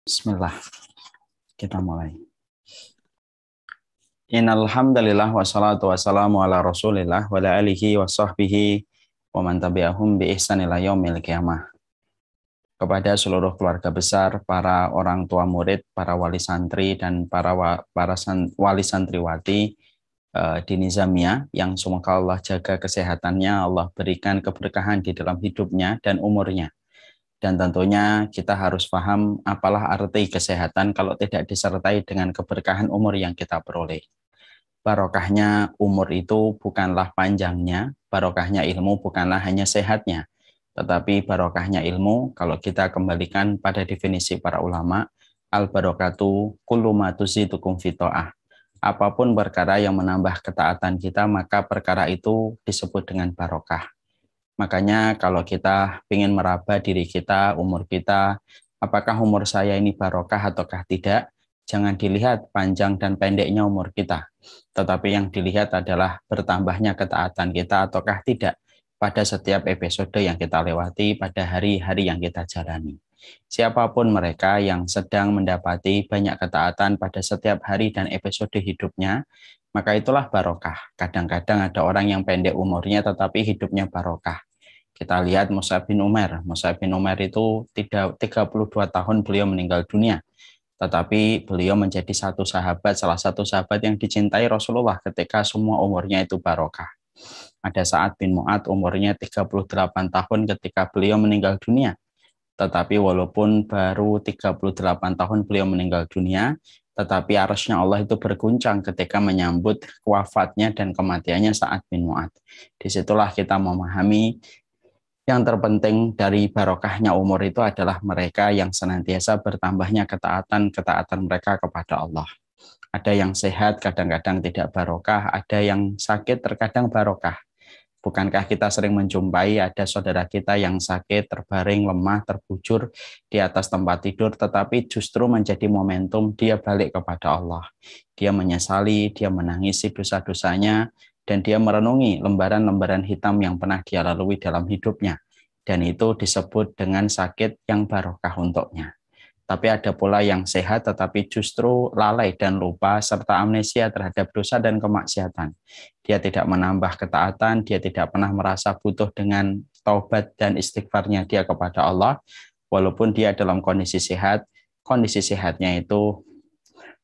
Bismillah, kita mulai. Innal hamdalillah wassalatu wassalamu ala Rasulillah wa ala alihi wa sahbihi wa man tabi'ahum bi ihsan ila yaumil qiyamah. Kepada seluruh keluarga besar, para orang tua murid, para wali santri dan para wali santriwati di Nizamiyah yang semoga Allah jaga kesehatannya, Allah berikan keberkahan di dalam hidupnya dan umurnya. Dan tentunya kita harus paham apalah arti kesehatan kalau tidak disertai dengan keberkahan umur yang kita peroleh. Barokahnya umur itu bukanlah panjangnya, barokahnya ilmu bukanlah hanya sehatnya, tetapi barokahnya ilmu kalau kita kembalikan pada definisi para ulama, al-barokatu kullu ma tuzidukum fi ta'ah. Apapun perkara yang menambah ketaatan kita, maka perkara itu disebut dengan barokah. Makanya kalau kita ingin meraba diri kita, umur kita, apakah umur saya ini barokah ataukah tidak, jangan dilihat panjang dan pendeknya umur kita. Tetapi yang dilihat adalah bertambahnya ketaatan kita ataukah tidak pada setiap episode yang kita lewati, pada hari-hari yang kita jalani. Siapapun mereka yang sedang mendapati banyak ketaatan pada setiap hari dan episode hidupnya, maka itulah barokah. Kadang-kadang ada orang yang pendek umurnya tetapi hidupnya barokah. Kita lihat Mus'ab bin Umair. Mus'ab bin Umair itu 32 tahun beliau meninggal dunia. Tetapi beliau menjadi salah satu sahabat yang dicintai Rasulullah ketika semua umurnya itu barokah. Ada Sa'ad bin Mu'ad umurnya 38 tahun ketika beliau meninggal dunia. Tetapi walaupun baru 38 tahun beliau meninggal dunia, tetapi arasnya Allah itu berguncang ketika menyambut wafatnya dan kematiannya Sa'ad bin Mu'ad. Disitulah kita memahami yang terpenting dari barokahnya umur itu adalah mereka yang senantiasa bertambahnya ketaatan mereka kepada Allah. Ada yang sehat, kadang-kadang tidak barokah, ada yang sakit, terkadang barokah. Bukankah kita sering menjumpai ada saudara kita yang sakit, terbaring, lemah, terbujur di atas tempat tidur, tetapi justru menjadi momentum dia balik kepada Allah. Dia menyesali, dia menangisi dosa-dosanya, dan dia merenungi lembaran-lembaran hitam yang pernah dia lalui dalam hidupnya. Dan itu disebut dengan sakit yang barokah untuknya. Tapi ada pula yang sehat tetapi justru lalai dan lupa serta amnesia terhadap dosa dan kemaksiatan. Dia tidak menambah ketaatan, dia tidak pernah merasa butuh dengan taubat dan istighfarnya dia kepada Allah. Walaupun dia dalam kondisi sehatnya itu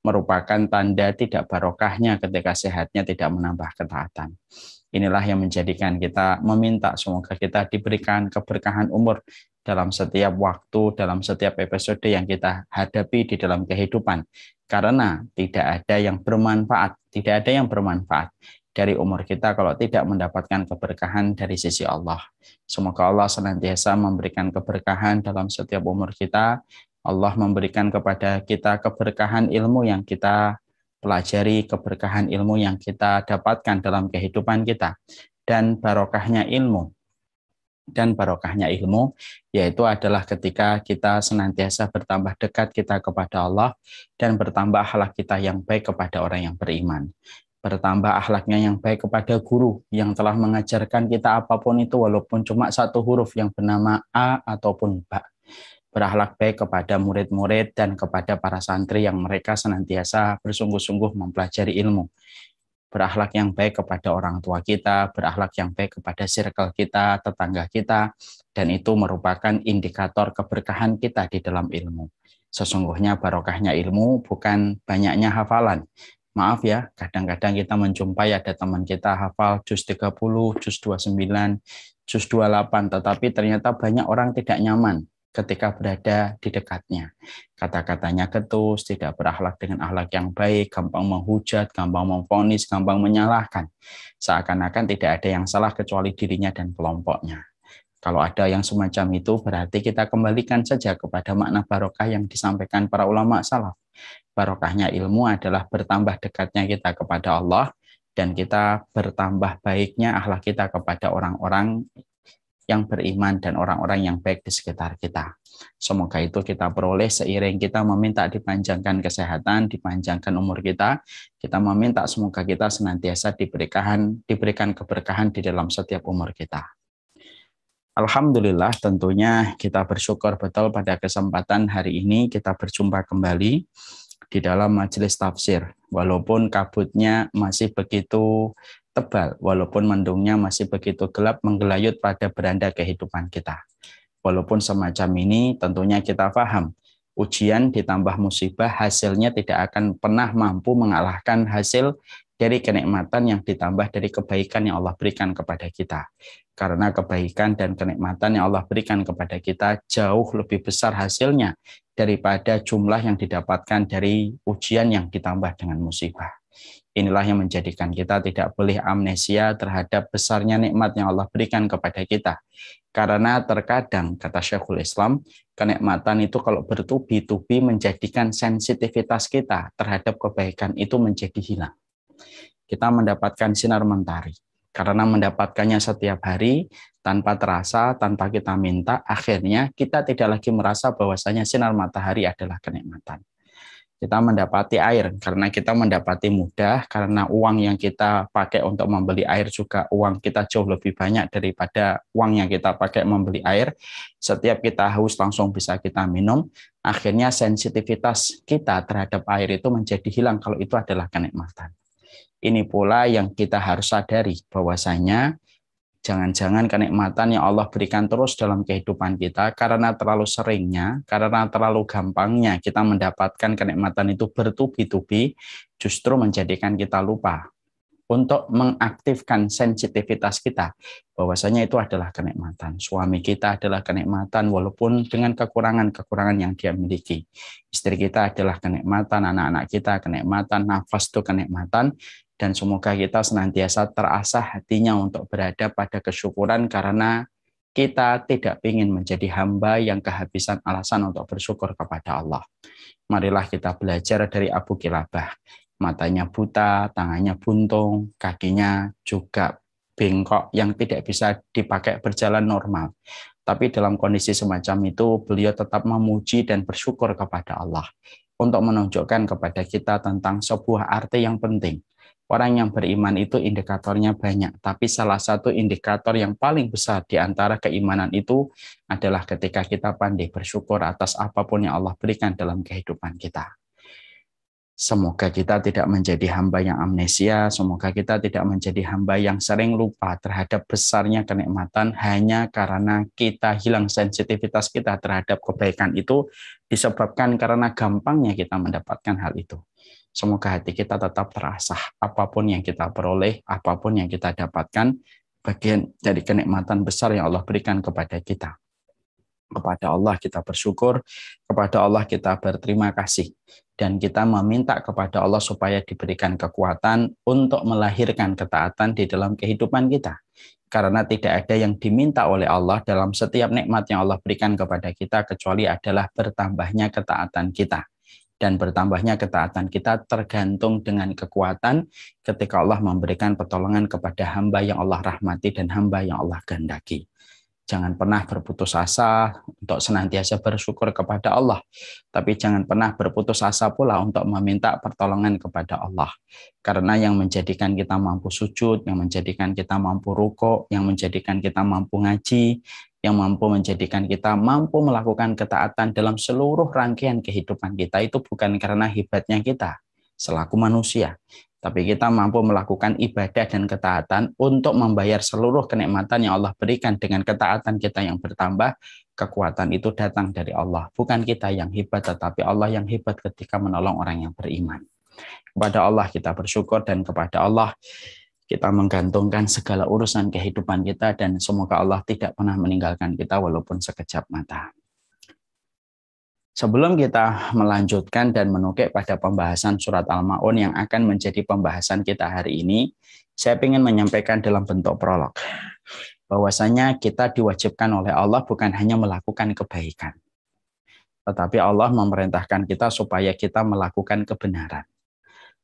merupakan tanda tidak barokahnya ketika sehatnya tidak menambah ketaatan. Inilah yang menjadikan kita meminta semoga kita diberikan keberkahan umur dalam setiap waktu, dalam setiap episode yang kita hadapi di dalam kehidupan. Karena tidak ada yang bermanfaat dari umur kita kalau tidak mendapatkan keberkahan dari sisi Allah. Semoga Allah senantiasa memberikan keberkahan dalam setiap umur kita. Allah memberikan kepada kita keberkahan ilmu yang kita pelajari, keberkahan ilmu yang kita dapatkan dalam kehidupan kita. Dan barokahnya ilmu yaitu adalah ketika kita senantiasa bertambah dekat kita kepada Allah dan bertambah akhlak kita yang baik kepada orang yang beriman. Bertambah akhlaknya yang baik kepada guru yang telah mengajarkan kita apapun itu walaupun cuma satu huruf yang bernama A ataupun Ba. Berakhlak baik kepada murid-murid dan kepada para santri yang mereka senantiasa bersungguh-sungguh mempelajari ilmu. Berakhlak yang baik kepada orang tua kita, berakhlak yang baik kepada circle kita, tetangga kita, dan itu merupakan indikator keberkahan kita di dalam ilmu. Sesungguhnya barokahnya ilmu bukan banyaknya hafalan. Maaf ya, kadang-kadang kita menjumpai ada teman kita hafal juz 30, juz 29, juz 28, tetapi ternyata banyak orang tidak nyaman ketika berada di dekatnya. Kata-katanya ketus, tidak berakhlak dengan akhlak yang baik, gampang menghujat, gampang memvonis, gampang menyalahkan. Seakan-akan tidak ada yang salah kecuali dirinya dan kelompoknya. Kalau ada yang semacam itu, berarti kita kembalikan saja kepada makna barokah yang disampaikan para ulama salaf. Barokahnya ilmu adalah bertambah dekatnya kita kepada Allah, dan kita bertambah baiknya akhlak kita kepada orang-orang yang beriman dan orang-orang yang baik di sekitar kita. Semoga itu kita peroleh seiring kita meminta dipanjangkan kesehatan, dipanjangkan umur kita. Kita meminta semoga kita senantiasa diberikan keberkahan di dalam setiap umur kita. Alhamdulillah, tentunya kita bersyukur betul pada kesempatan hari ini kita berjumpa kembali di dalam majelis tafsir. Walaupun kabutnya masih begitu tebal, walaupun mendungnya masih begitu gelap menggelayut pada beranda kehidupan kita. Walaupun semacam ini, tentunya kita paham, ujian ditambah musibah hasilnya tidak akan pernah mampu mengalahkan hasil dari kenikmatan yang ditambah dari kebaikan yang Allah berikan kepada kita. Karena kebaikan dan kenikmatan yang Allah berikan kepada kita jauh lebih besar hasilnya daripada jumlah yang didapatkan dari ujian yang ditambah dengan musibah. Inilah yang menjadikan kita tidak boleh amnesia terhadap besarnya nikmat yang Allah berikan kepada kita. Karena terkadang, kata Syekhul Islam, kenikmatan itu kalau bertubi-tubi menjadikan sensitivitas kita terhadap kebaikan itu menjadi hilang. Kita mendapatkan sinar mentari. Karena mendapatkannya setiap hari, tanpa terasa, tanpa kita minta, akhirnya kita tidak lagi merasa bahwasanya sinar matahari adalah kenikmatan. Kita mendapati air, karena kita mendapati mudah, karena uang yang kita pakai untuk membeli air juga uang kita jauh lebih banyak daripada uang yang kita pakai membeli air. Setiap kita haus langsung bisa kita minum, akhirnya sensitivitas kita terhadap air itu menjadi hilang kalau itu adalah kenikmatan. Ini pula yang kita harus sadari, bahwasanya jangan-jangan kenikmatan yang Allah berikan terus dalam kehidupan kita karena terlalu seringnya, karena terlalu gampangnya kita mendapatkan kenikmatan itu bertubi-tubi, justru menjadikan kita lupa untuk mengaktifkan sensitivitas kita, bahwasanya itu adalah kenikmatan. Suami kita adalah kenikmatan walaupun dengan kekurangan-kekurangan yang dia miliki. Istri kita adalah kenikmatan, anak-anak kita kenikmatan, nafas itu kenikmatan. Dan semoga kita senantiasa terasah hatinya untuk berada pada kesyukuran karena kita tidak ingin menjadi hamba yang kehabisan alasan untuk bersyukur kepada Allah. Marilah kita belajar dari Abu Kilabah. Matanya buta, tangannya buntung, kakinya juga bengkok yang tidak bisa dipakai berjalan normal. Tapi dalam kondisi semacam itu, beliau tetap memuji dan bersyukur kepada Allah untuk menunjukkan kepada kita tentang sebuah arti yang penting. Orang yang beriman itu indikatornya banyak, tapi salah satu indikator yang paling besar di antara keimanan itu adalah ketika kita pandai bersyukur atas apapun yang Allah berikan dalam kehidupan kita. Semoga kita tidak menjadi hamba yang amnesia, semoga kita tidak menjadi hamba yang sering lupa terhadap besarnya kenikmatan hanya karena kita hilang sensitivitas kita terhadap kebaikan itu disebabkan karena gampangnya kita mendapatkan hal itu. Semoga hati kita tetap terasah, apapun yang kita peroleh, apapun yang kita dapatkan, bagian dari kenikmatan besar yang Allah berikan kepada kita. Kepada Allah kita bersyukur, kepada Allah kita berterima kasih, dan kita meminta kepada Allah supaya diberikan kekuatan untuk melahirkan ketaatan di dalam kehidupan kita. Karena tidak ada yang diminta oleh Allah dalam setiap nikmat yang Allah berikan kepada kita, kecuali adalah bertambahnya ketaatan kita. Dan bertambahnya ketaatan kita tergantung dengan kekuatan ketika Allah memberikan pertolongan kepada hamba yang Allah rahmati dan hamba yang Allah kehendaki. Jangan pernah berputus asa untuk senantiasa bersyukur kepada Allah. Tapi jangan pernah berputus asa pula untuk meminta pertolongan kepada Allah. Karena yang menjadikan kita mampu sujud, yang menjadikan kita mampu rukuk, yang menjadikan kita mampu ngaji, yang mampu menjadikan kita mampu melakukan ketaatan dalam seluruh rangkaian kehidupan kita itu bukan karena hebatnya kita selaku manusia. Tapi kita mampu melakukan ibadah dan ketaatan untuk membayar seluruh kenikmatan yang Allah berikan dengan ketaatan kita yang bertambah. Kekuatan itu datang dari Allah. Bukan kita yang hebat, tetapi Allah yang hebat ketika menolong orang yang beriman. Kepada Allah kita bersyukur dan kepada Allah kita menggantungkan segala urusan kehidupan kita dan semoga Allah tidak pernah meninggalkan kita walaupun sekejap mata. Sebelum kita melanjutkan dan menukik pada pembahasan surat Al-Ma'un yang akan menjadi pembahasan kita hari ini, saya ingin menyampaikan dalam bentuk prolog, bahwasanya kita diwajibkan oleh Allah bukan hanya melakukan kebaikan, tetapi Allah memerintahkan kita supaya kita melakukan kebenaran.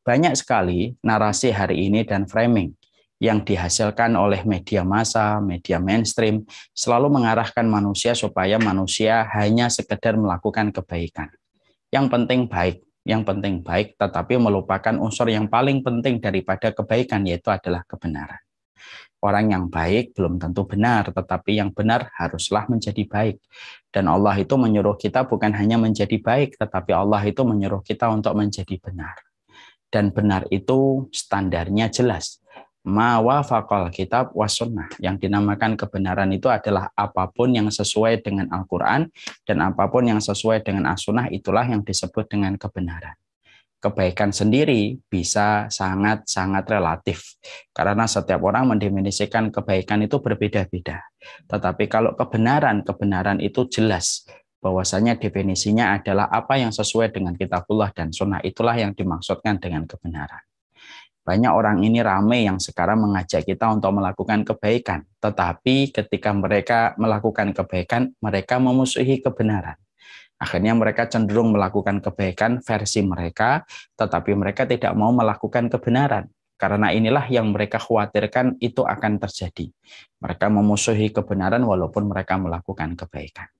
Banyak sekali narasi hari ini dan framing yang dihasilkan oleh media massa, media mainstream, selalu mengarahkan manusia supaya manusia hanya sekedar melakukan kebaikan. Yang penting baik, tetapi melupakan unsur yang paling penting daripada kebaikan, yaitu adalah kebenaran. Orang yang baik belum tentu benar, tetapi yang benar haruslah menjadi baik. Dan Allah itu menyuruh kita bukan hanya menjadi baik, tetapi Allah itu menyuruh kita untuk menjadi benar. Dan benar itu standarnya jelas. Ma wafaqal kitab was sunnah. Yang dinamakan kebenaran itu adalah apapun yang sesuai dengan Al-Quran dan apapun yang sesuai dengan As-Sunnah, itulah yang disebut dengan kebenaran. Kebaikan sendiri bisa sangat-sangat relatif. Karena setiap orang mendefinisikan kebaikan itu berbeda-beda. Tetapi kalau kebenaran itu jelas. Bahwasanya definisinya adalah apa yang sesuai dengan kitabullah dan sunnah. Itulah yang dimaksudkan dengan kebenaran. Banyak orang ini ramai yang sekarang mengajak kita untuk melakukan kebaikan. Tetapi ketika mereka melakukan kebaikan, mereka memusuhi kebenaran. Akhirnya mereka cenderung melakukan kebaikan versi mereka, tetapi mereka tidak mau melakukan kebenaran. Karena inilah yang mereka khawatirkan itu akan terjadi. Mereka memusuhi kebenaran walaupun mereka melakukan kebaikan.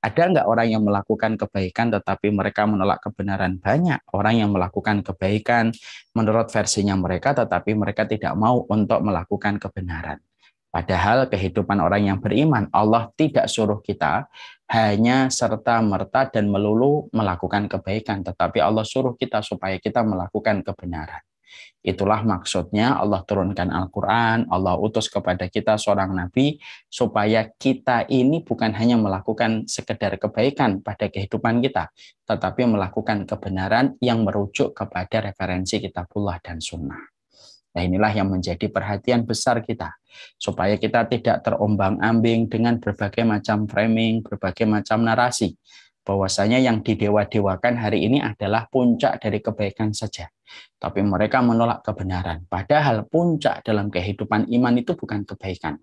Ada nggak orang yang melakukan kebaikan tetapi mereka menolak kebenaran? Banyak orang yang melakukan kebaikan menurut versinya mereka, tetapi mereka tidak mau untuk melakukan kebenaran. Padahal kehidupan orang yang beriman, Allah tidak suruh kita hanya serta-merta dan melulu melakukan kebaikan, tetapi Allah suruh kita supaya kita melakukan kebenaran. Itulah maksudnya Allah turunkan Al-Quran, Allah utus kepada kita seorang nabi, supaya kita ini bukan hanya melakukan sekedar kebaikan pada kehidupan kita, tetapi melakukan kebenaran yang merujuk kepada referensi kitabullah dan sunnah. Nah, inilah yang menjadi perhatian besar kita, supaya kita tidak terombang-ambing dengan berbagai macam framing, berbagai macam narasi, bahwasanya yang didewa-dewakan hari ini adalah puncak dari kebaikan saja. Tapi mereka menolak kebenaran. Padahal puncak dalam kehidupan iman itu bukan kebaikan.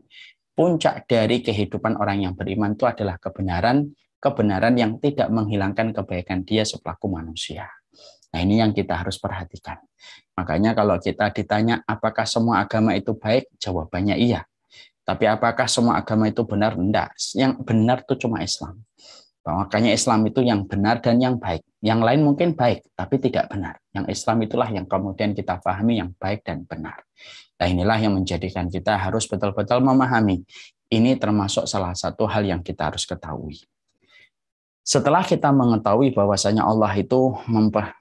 Puncak dari kehidupan orang yang beriman itu adalah kebenaran, kebenaran yang tidak menghilangkan kebaikan dia selaku manusia. Nah, ini yang kita harus perhatikan. Makanya kalau kita ditanya apakah semua agama itu baik, jawabannya iya. Tapi apakah semua agama itu benar? Enggak. Yang benar itu cuma Islam. Makanya Islam itu yang benar dan yang baik. Yang lain mungkin baik, tapi tidak benar. Yang Islam itulah yang kemudian kita pahami yang baik dan benar. Nah, inilah yang menjadikan kita harus betul-betul memahami. Ini termasuk salah satu hal yang kita harus ketahui. Setelah kita mengetahui bahwasanya Allah itu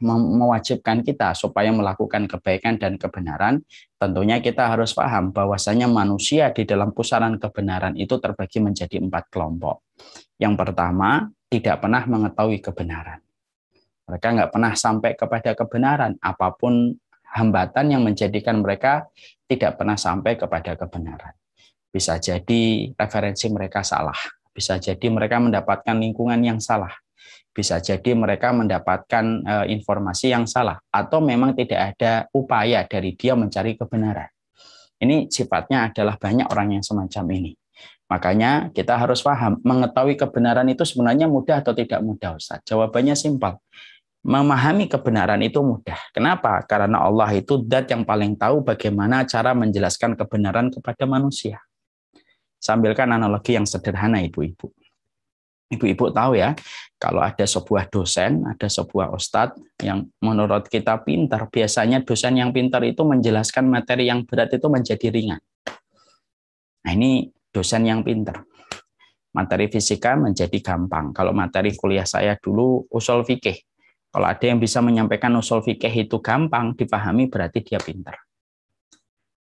mewajibkan kita supaya melakukan kebaikan dan kebenaran, tentunya kita harus paham bahwasanya manusia di dalam pusaran kebenaran itu terbagi menjadi 4 kelompok. Yang pertama, tidak pernah mengetahui kebenaran. Mereka nggak pernah sampai kepada kebenaran, apapun hambatan yang menjadikan mereka tidak pernah sampai kepada kebenaran. Bisa jadi referensi mereka salah. Bisa jadi mereka mendapatkan lingkungan yang salah. Bisa jadi mereka mendapatkan informasi yang salah. Atau memang tidak ada upaya dari dia mencari kebenaran. Ini sifatnya adalah banyak orang yang semacam ini. Makanya kita harus paham, mengetahui kebenaran itu sebenarnya mudah atau tidak mudah, Ustaz? Jawabannya simpel. Memahami kebenaran itu mudah. Kenapa? Karena Allah itu zat yang paling tahu bagaimana cara menjelaskan kebenaran kepada manusia. Sambilkan analogi yang sederhana, ibu-ibu. Ibu-ibu tahu ya, kalau ada sebuah dosen, ada sebuah ustadz yang menurut kita pintar, biasanya dosen yang pintar itu menjelaskan materi yang berat itu menjadi ringan. Nah, ini dosen yang pintar. Materi fisika menjadi gampang. Kalau materi kuliah saya dulu usul fikih. Kalau ada yang bisa menyampaikan usul fikih itu gampang dipahami, berarti dia pintar.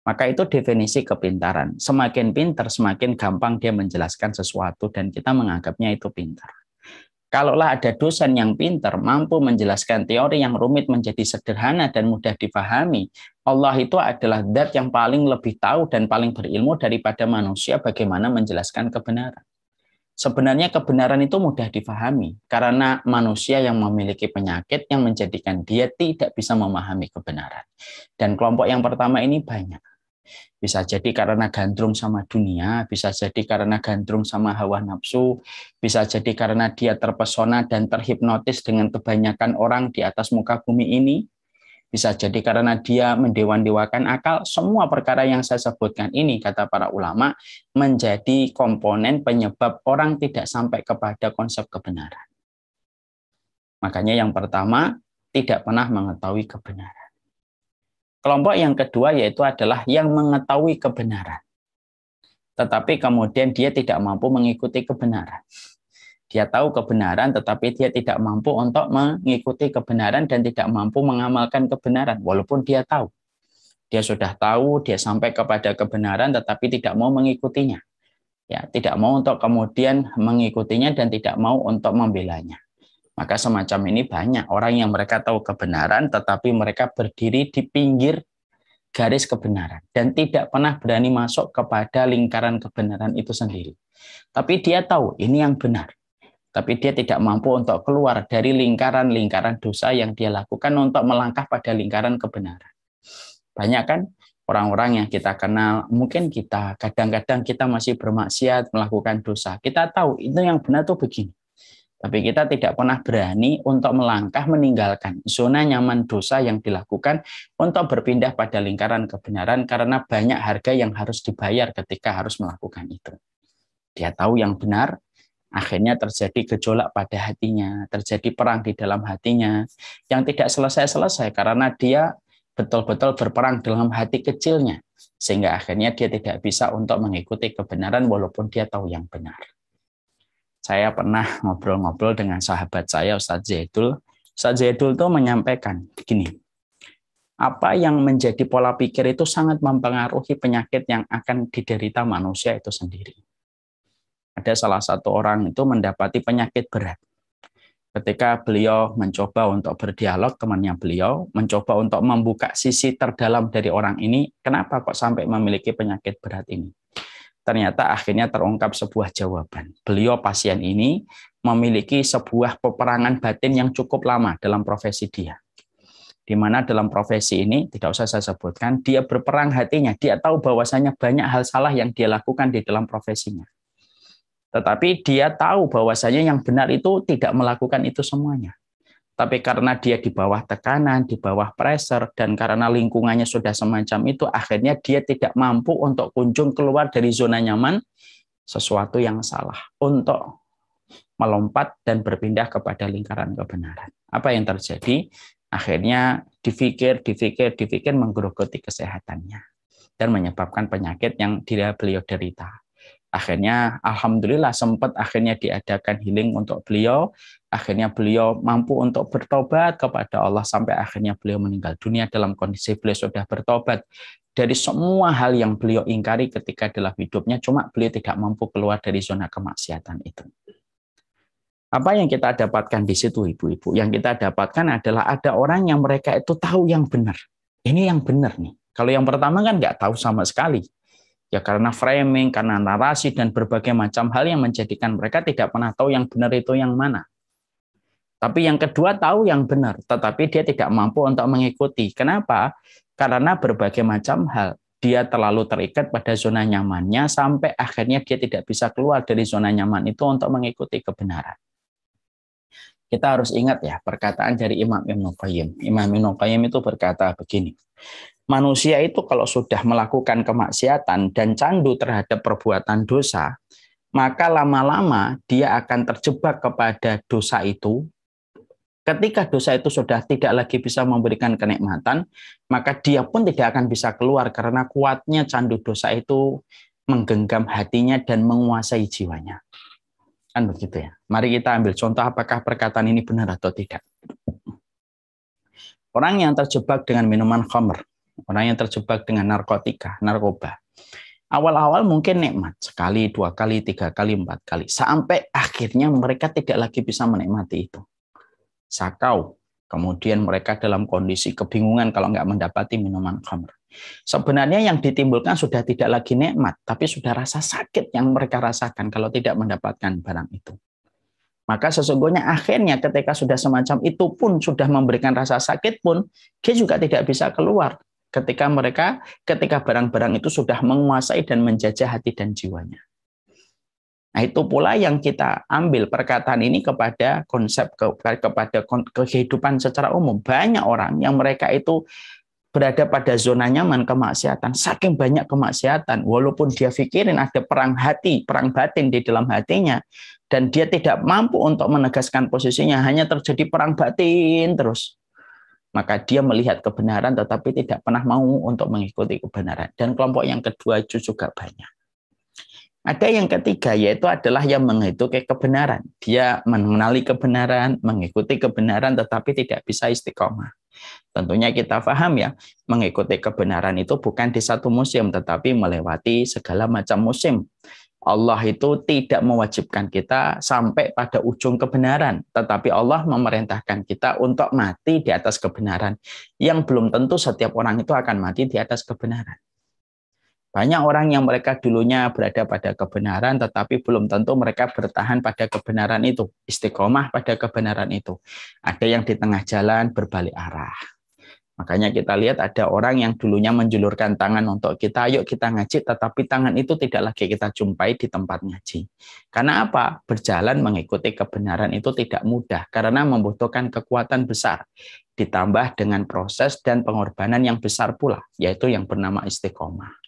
Maka itu definisi kepintaran. Semakin pintar, semakin gampang dia menjelaskan sesuatu dan kita menganggapnya itu pintar. Kalaulah ada dosen yang pintar, mampu menjelaskan teori yang rumit menjadi sederhana dan mudah dipahami, Allah itu adalah zat yang paling lebih tahu dan paling berilmu daripada manusia bagaimana menjelaskan kebenaran. Sebenarnya kebenaran itu mudah dipahami, karena manusia yang memiliki penyakit yang menjadikan dia tidak bisa memahami kebenaran. Dan kelompok yang pertama ini banyak. Bisa jadi karena gandrung sama dunia, bisa jadi karena gandrung sama hawa nafsu, bisa jadi karena dia terpesona dan terhipnotis dengan kebanyakan orang di atas muka bumi ini, bisa jadi karena dia mendewa-dewakan akal. Semua perkara yang saya sebutkan ini, kata para ulama, menjadi komponen penyebab orang tidak sampai kepada konsep kebenaran. Makanya yang pertama, tidak pernah mengetahui kebenaran. Kelompok yang kedua yaitu adalah yang mengetahui kebenaran. tetapi kemudian dia tidak mampu mengikuti kebenaran. Dia tahu kebenaran, tetapi dia tidak mampu untuk mengikuti kebenaran dan tidak mampu mengamalkan kebenaran, walaupun dia tahu. Dia sudah tahu, dia sampai kepada kebenaran, tetapi tidak mau mengikutinya. Ya, tidak mau untuk kemudian mengikutinya dan tidak mau untuk membelanya. Maka semacam ini banyak orang yang mereka tahu kebenaran, tetapi mereka berdiri di pinggir garis kebenaran dan tidak pernah berani masuk kepada lingkaran kebenaran itu sendiri. Tapi dia tahu ini yang benar. Tapi dia tidak mampu untuk keluar dari lingkaran-lingkaran dosa yang dia lakukan untuk melangkah pada lingkaran kebenaran. Banyak kan orang-orang yang kita kenal, mungkin kita kadang-kadang kita masih bermaksiat, melakukan dosa. Kita tahu itu yang benar tuh begini. Tapi kita tidak pernah berani untuk melangkah meninggalkan zona nyaman dosa yang dilakukan untuk berpindah pada lingkaran kebenaran karena banyak harga yang harus dibayar ketika harus melakukan itu. Dia tahu yang benar, akhirnya terjadi gejolak pada hatinya, terjadi perang di dalam hatinya yang tidak selesai-selesai karena dia betul-betul berperang dalam hati kecilnya, sehingga akhirnya dia tidak bisa untuk mengikuti kebenaran walaupun dia tahu yang benar. Saya pernah ngobrol-ngobrol dengan sahabat saya, Ustadz Zaidul. Ustadz Zaidul itu menyampaikan begini, apa yang menjadi pola pikir itu sangat mempengaruhi penyakit yang akan diderita manusia itu sendiri. Ada salah satu orang itu mendapati penyakit berat. Ketika beliau mencoba untuk berdialog, temannya beliau mencoba untuk membuka sisi terdalam dari orang ini, kenapa kok sampai memiliki penyakit berat ini? Ternyata akhirnya terungkap sebuah jawaban. Beliau pasien ini memiliki sebuah peperangan batin yang cukup lama dalam profesi dia. Di mana dalam profesi ini, tidak usah saya sebutkan, dia berperang hatinya, dia tahu bahwasanya banyak hal salah yang dia lakukan di dalam profesinya. Tetapi dia tahu bahwasanya yang benar itu tidak melakukan itu semuanya. Tapi karena dia di bawah tekanan, di bawah pressure, dan karena lingkungannya sudah semacam itu, akhirnya dia tidak mampu untuk kunjung keluar dari zona nyaman sesuatu yang salah, untuk melompat dan berpindah kepada lingkaran kebenaran. Apa yang terjadi? Akhirnya dipikir menggerogoti kesehatannya dan menyebabkan penyakit yang beliau derita. Akhirnya alhamdulillah sempat akhirnya diadakan healing untuk beliau. Akhirnya beliau mampu untuk bertobat kepada Allah sampai akhirnya beliau meninggal dunia dalam kondisi beliau sudah bertobat dari semua hal yang beliau ingkari ketika dalam hidupnya, cuma beliau tidak mampu keluar dari zona kemaksiatan itu. Apa yang kita dapatkan di situ, ibu-ibu? Yang kita dapatkan adalah ada orang yang mereka itu tahu yang benar. Ini yang benar nih. Kalau yang pertama kan nggak tahu sama sekali. Ya karena framing, karena narasi, dan berbagai macam hal yang menjadikan mereka tidak pernah tahu yang benar itu yang mana. Tapi yang kedua tahu yang benar, tetapi dia tidak mampu untuk mengikuti. Kenapa? Karena berbagai macam hal. Dia terlalu terikat pada zona nyamannya, sampai akhirnya dia tidak bisa keluar dari zona nyaman itu untuk mengikuti kebenaran. Kita harus ingat ya, perkataan dari Imam Ibnu Qayyim. Imam Ibnu Qayyim itu berkata begini, manusia itu kalau sudah melakukan kemaksiatan dan candu terhadap perbuatan dosa, maka lama-lama dia akan terjebak kepada dosa itu. Ketika dosa itu sudah tidak lagi bisa memberikan kenikmatan, maka dia pun tidak akan bisa keluar karena kuatnya candu dosa itu menggenggam hatinya dan menguasai jiwanya. Kan begitu ya. Mari kita ambil contoh apakah perkataan ini benar atau tidak. Orang yang terjebak dengan minuman khamr, orang yang terjebak dengan narkoba. Awal-awal mungkin nikmat, sekali, 2 kali, 3 kali, 4 kali. Sampai akhirnya mereka tidak lagi bisa menikmati itu. Sakau, kemudian mereka dalam kondisi kebingungan kalau nggak mendapati minuman khamr. Sebenarnya yang ditimbulkan sudah tidak lagi nikmat, tapi sudah rasa sakit yang mereka rasakan kalau tidak mendapatkan barang itu. Maka sesungguhnya akhirnya ketika sudah semacam itu pun sudah memberikan rasa sakit pun, dia juga tidak bisa keluar ketika barang-barang itu sudah menguasai dan menjajah hati dan jiwanya. Nah, itu pula yang kita ambil perkataan ini kepada konsep, kepada kehidupan secara umum. Banyak orang yang mereka itu berada pada zona nyaman kemaksiatan, saking banyak kemaksiatan, walaupun dia pikirin ada perang hati, perang batin di dalam hatinya, dan dia tidak mampu untuk menegaskan posisinya, hanya terjadi perang batin terus. Maka dia melihat kebenaran tetapi tidak pernah mau untuk mengikuti kebenaran. Dan kelompok yang kedua itu juga banyak. Ada yang ketiga, yaitu adalah yang mengikuti kebenaran. Dia mengenali kebenaran, mengikuti kebenaran, tetapi tidak bisa istiqomah. Tentunya kita paham ya, mengikuti kebenaran itu bukan di satu musim, tetapi melewati segala macam musim. Allah itu tidak mewajibkan kita sampai pada ujung kebenaran, tetapi Allah memerintahkan kita untuk mati di atas kebenaran, yang belum tentu setiap orang itu akan mati di atas kebenaran. Banyak orang yang mereka dulunya berada pada kebenaran, tetapi belum tentu mereka bertahan pada kebenaran itu, istiqomah pada kebenaran itu. Ada yang di tengah jalan berbalik arah. Makanya kita lihat ada orang yang dulunya menjulurkan tangan untuk kita, ayo kita ngaji, tetapi tangan itu tidak lagi kita jumpai di tempat ngaji. Karena apa? Berjalan mengikuti kebenaran itu tidak mudah, karena membutuhkan kekuatan besar, ditambah dengan proses dan pengorbanan yang besar pula, yaitu yang bernama istiqomah.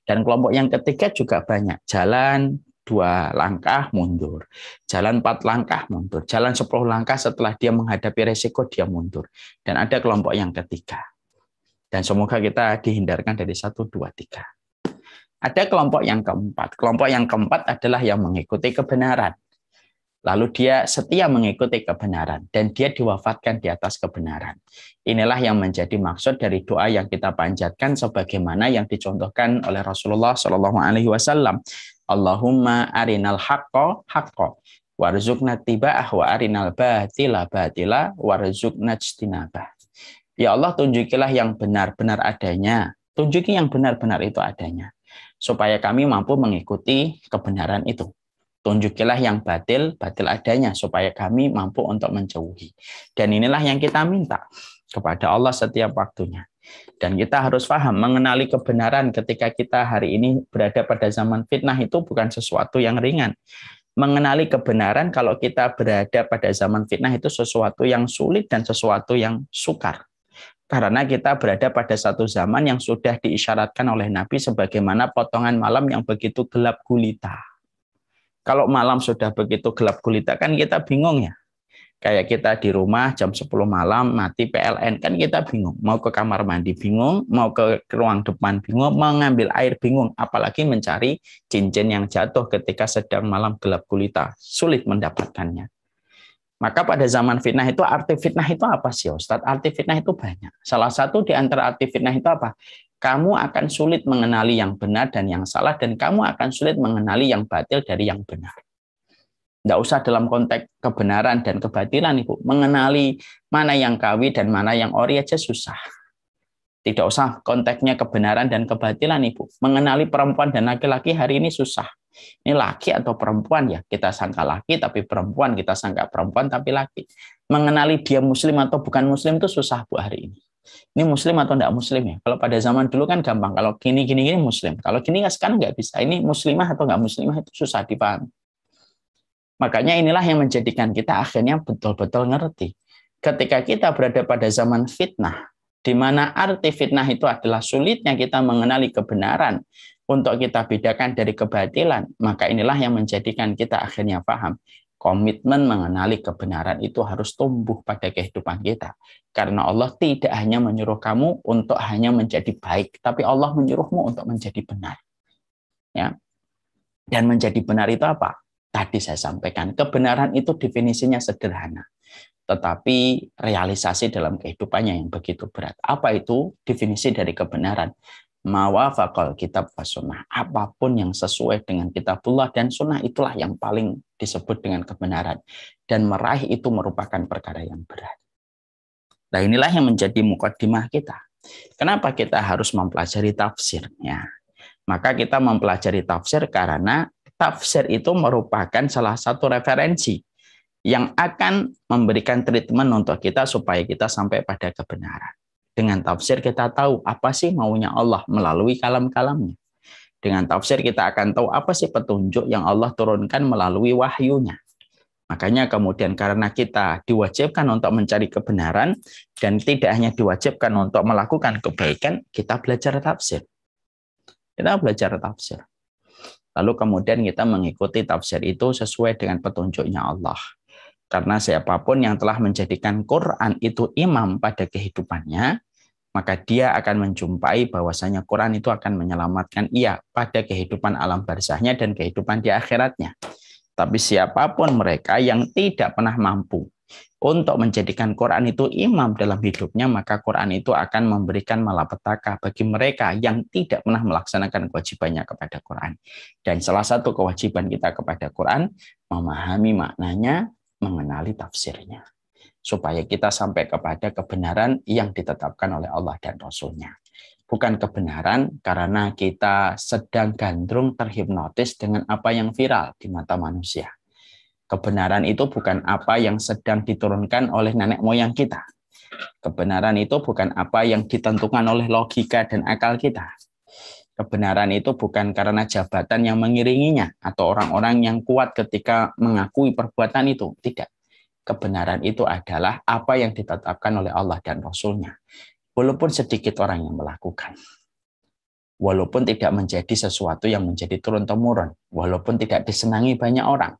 Dan kelompok yang ketiga juga banyak, jalan 2 langkah mundur, jalan 4 langkah mundur, jalan 10 langkah setelah dia menghadapi resiko dia mundur. Dan ada kelompok yang ketiga. Dan semoga kita dihindarkan dari 1, 2, 3. Ada kelompok yang keempat. Kelompok yang keempat adalah yang mengikuti kebenaran. Lalu dia setia mengikuti kebenaran dan dia diwafatkan di atas kebenaran. Inilah yang menjadi maksud dari doa yang kita panjatkan sebagaimana yang dicontohkan oleh Rasulullah SAW. Allahumma arinal haqqo haqqo warzuqna tiba'ah wa arinal batila batila warzuqna ijtinabah. Ya Allah, tunjukilah yang benar-benar adanya. Tunjuki yang benar-benar itu adanya, supaya kami mampu mengikuti kebenaran itu. Tunjukilah yang batil adanya, supaya kami mampu untuk menjauhi. Dan inilah yang kita minta kepada Allah setiap waktunya. Dan kita harus paham, mengenali kebenaran ketika kita hari ini berada pada zaman fitnah itu bukan sesuatu yang ringan. Mengenali kebenaran kalau kita berada pada zaman fitnah itu sesuatu yang sulit dan sesuatu yang sukar. Karena kita berada pada satu zaman yang sudah diisyaratkan oleh Nabi sebagaimana potongan malam yang begitu gelap gulita. Kalau malam sudah begitu gelap gulita kan kita bingung ya. Kayak kita di rumah jam 10 malam mati PLN kan kita bingung. Mau ke kamar mandi bingung, mau ke ruang depan bingung, mau ngambil air bingung. Apalagi mencari cincin yang jatuh ketika sedang malam gelap gulita. Sulit mendapatkannya. Maka pada zaman fitnah itu, arti fitnah itu apa sih Ustadz? Arti fitnah itu banyak. Salah satu di antara arti fitnah itu apa? Kamu akan sulit mengenali yang benar dan yang salah, dan kamu akan sulit mengenali yang batil dari yang benar. Tidak usah dalam konteks kebenaran dan kebatilan, Ibu. Mengenali mana yang kawi dan mana yang ori aja susah. Tidak usah konteksnya kebenaran dan kebatilan, Ibu. Mengenali perempuan dan laki-laki hari ini susah. Ini laki atau perempuan ya, kita sangka laki tapi perempuan, kita sangka perempuan tapi laki. Mengenali dia muslim atau bukan muslim itu susah Bu hari ini. Ini muslim atau tidak muslim ya? Kalau pada zaman dulu kan gampang, kalau gini muslim. Kalau gini sekarang nggak bisa. Ini muslimah atau nggak muslimah itu susah dipahami. Makanya inilah yang menjadikan kita akhirnya betul-betul ngerti. Ketika kita berada pada zaman fitnah, di mana arti fitnah itu adalah sulitnya kita mengenali kebenaran untuk kita bedakan dari kebatilan, maka inilah yang menjadikan kita akhirnya paham. Komitmen mengenali kebenaran itu harus tumbuh pada kehidupan kita. Karena Allah tidak hanya menyuruh kamu untuk hanya menjadi baik, tapi Allah menyuruhmu untuk menjadi benar. Ya. Dan menjadi benar itu apa? Tadi saya sampaikan, kebenaran itu definisinya sederhana. Tetapi realisasi dalam kehidupannya yang begitu berat. Apa itu definisi dari kebenaran? Mawafaqal kitab wa sunnah. Apapun yang sesuai dengan kitabullah dan sunnah itulah yang paling disebut dengan kebenaran. Dan meraih itu merupakan perkara yang berat. Nah inilah yang menjadi mukaddimah kita. Kenapa kita harus mempelajari tafsirnya? Maka kita mempelajari tafsir karena tafsir itu merupakan salah satu referensi yang akan memberikan treatment untuk kita supaya kita sampai pada kebenaran. Dengan tafsir kita tahu apa sih maunya Allah melalui kalam-kalamnya. Dengan tafsir kita akan tahu apa sih petunjuk yang Allah turunkan melalui wahyunya. Makanya kemudian karena kita diwajibkan untuk mencari kebenaran dan tidak hanya diwajibkan untuk melakukan kebaikan, kita belajar tafsir. Kita belajar tafsir. Lalu kemudian kita mengikuti tafsir itu sesuai dengan petunjuknya Allah. Karena siapapun yang telah menjadikan Quran itu imam pada kehidupannya, maka dia akan menjumpai bahwasanya Quran itu akan menyelamatkan ia pada kehidupan alam barzahnya dan kehidupan di akhiratnya. Tapi siapapun mereka yang tidak pernah mampu untuk menjadikan Quran itu imam dalam hidupnya, maka Quran itu akan memberikan malapetaka bagi mereka yang tidak pernah melaksanakan kewajibannya kepada Quran. Dan salah satu kewajiban kita kepada Quran, memahami maknanya, mengenali tafsirnya, supaya kita sampai kepada kebenaran yang ditetapkan oleh Allah dan Rasul-Nya. Bukan kebenaran karena kita sedang gandrung terhipnotis dengan apa yang viral di mata manusia. Kebenaran itu bukan apa yang sedang diturunkan oleh nenek moyang kita. Kebenaran itu bukan apa yang ditentukan oleh logika dan akal kita. Kebenaran itu bukan karena jabatan yang mengiringinya atau orang-orang yang kuat ketika mengakui perbuatan itu. Tidak. Kebenaran itu adalah apa yang ditetapkan oleh Allah dan Rasul-Nya. Walaupun sedikit orang yang melakukan. Walaupun tidak menjadi sesuatu yang menjadi turun-temurun. Walaupun tidak disenangi banyak orang.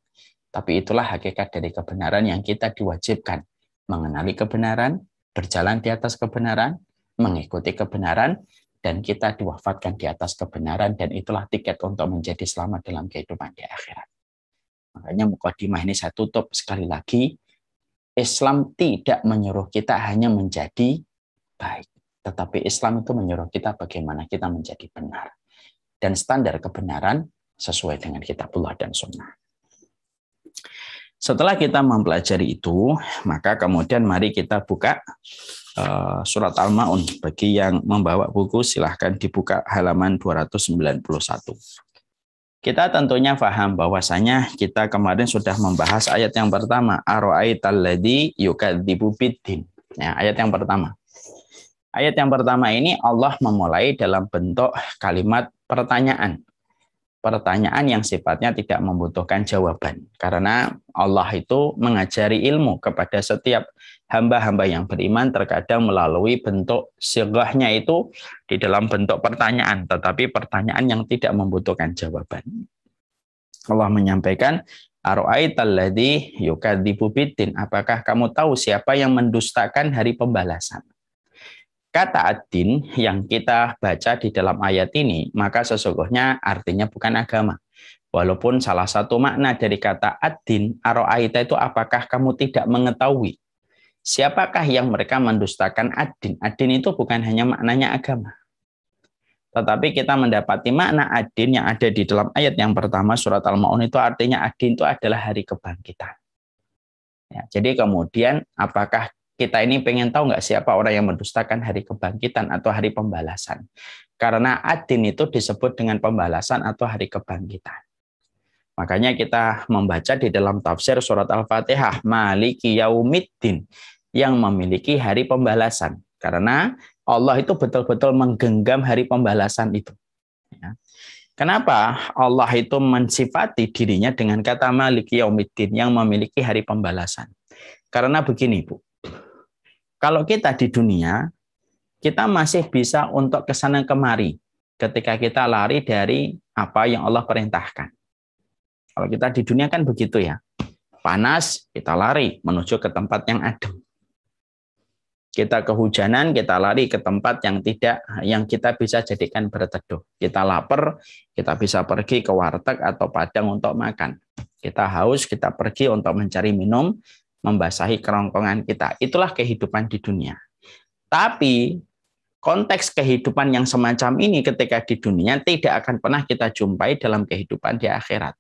Tapi itulah hakikat dari kebenaran yang kita diwajibkan. Mengenali kebenaran, berjalan di atas kebenaran, mengikuti kebenaran, dan kita diwafatkan di atas kebenaran, dan itulah tiket untuk menjadi selamat dalam kehidupan di akhirat. Makanya mukadimah ini saya tutup sekali lagi. Islam tidak menyuruh kita hanya menjadi baik. Tetapi Islam itu menyuruh kita bagaimana kita menjadi benar. Dan standar kebenaran sesuai dengan kitabullah dan sunnah. Setelah kita mempelajari itu, maka kemudian mari kita buka surat Al-Ma'un. Bagi yang membawa buku, silahkan dibuka halaman 291. Kita tentunya paham bahwasanya kita kemarin sudah membahas ayat yang pertama, ara'aital ladzi yukadzibu biddin. Ya, ayat yang pertama. Ayat yang pertama ini Allah memulai dalam bentuk kalimat pertanyaan. Pertanyaan yang sifatnya tidak membutuhkan jawaban. Karena Allah itu mengajari ilmu kepada setiap hamba-hamba yang beriman terkadang melalui bentuk sighahnya itu di dalam bentuk pertanyaan. Tetapi pertanyaan yang tidak membutuhkan jawaban. Allah menyampaikan, ara'aital ladzi yukadzibu biddin. Apakah kamu tahu siapa yang mendustakan hari pembalasan? Kata ad-din yang kita baca di dalam ayat ini, maka sesungguhnya artinya bukan agama. Walaupun salah satu makna dari kata ad-din, ara'aita itu apakah kamu tidak mengetahui? Siapakah yang mereka mendustakan ad-din? Ad-din itu bukan hanya maknanya agama. Tetapi kita mendapati makna ad-din yang ada di dalam ayat yang pertama surat Al-Ma'un itu artinya ad-din itu adalah hari kebangkitan. Ya, jadi kemudian apakah kita ini pengen tahu nggak siapa orang yang mendustakan hari kebangkitan atau hari pembalasan? Karena ad-din itu disebut dengan pembalasan atau hari kebangkitan. Makanya kita membaca di dalam tafsir surat Al-Fatihah, Maliki Yaumiddin, yang memiliki hari pembalasan. Karena Allah itu betul-betul menggenggam hari pembalasan itu. Ya. Kenapa Allah itu mensifati dirinya dengan kata Maliki Yaumiddin yang memiliki hari pembalasan? Karena begini, Bu. Kalau kita di dunia, kita masih bisa untuk kesana kemari ketika kita lari dari apa yang Allah perintahkan. Kalau kita di dunia kan begitu ya. Panas, kita lari menuju ke tempat yang adem. Kita kehujanan, kita lari ke tempat yang kita bisa jadikan berteduh. Kita lapar, kita bisa pergi ke warteg atau padang untuk makan. Kita haus, kita pergi untuk mencari minum, membasahi kerongkongan kita. Itulah kehidupan di dunia. Tapi konteks kehidupan yang semacam ini ketika di dunia tidak akan pernah kita jumpai dalam kehidupan di akhirat.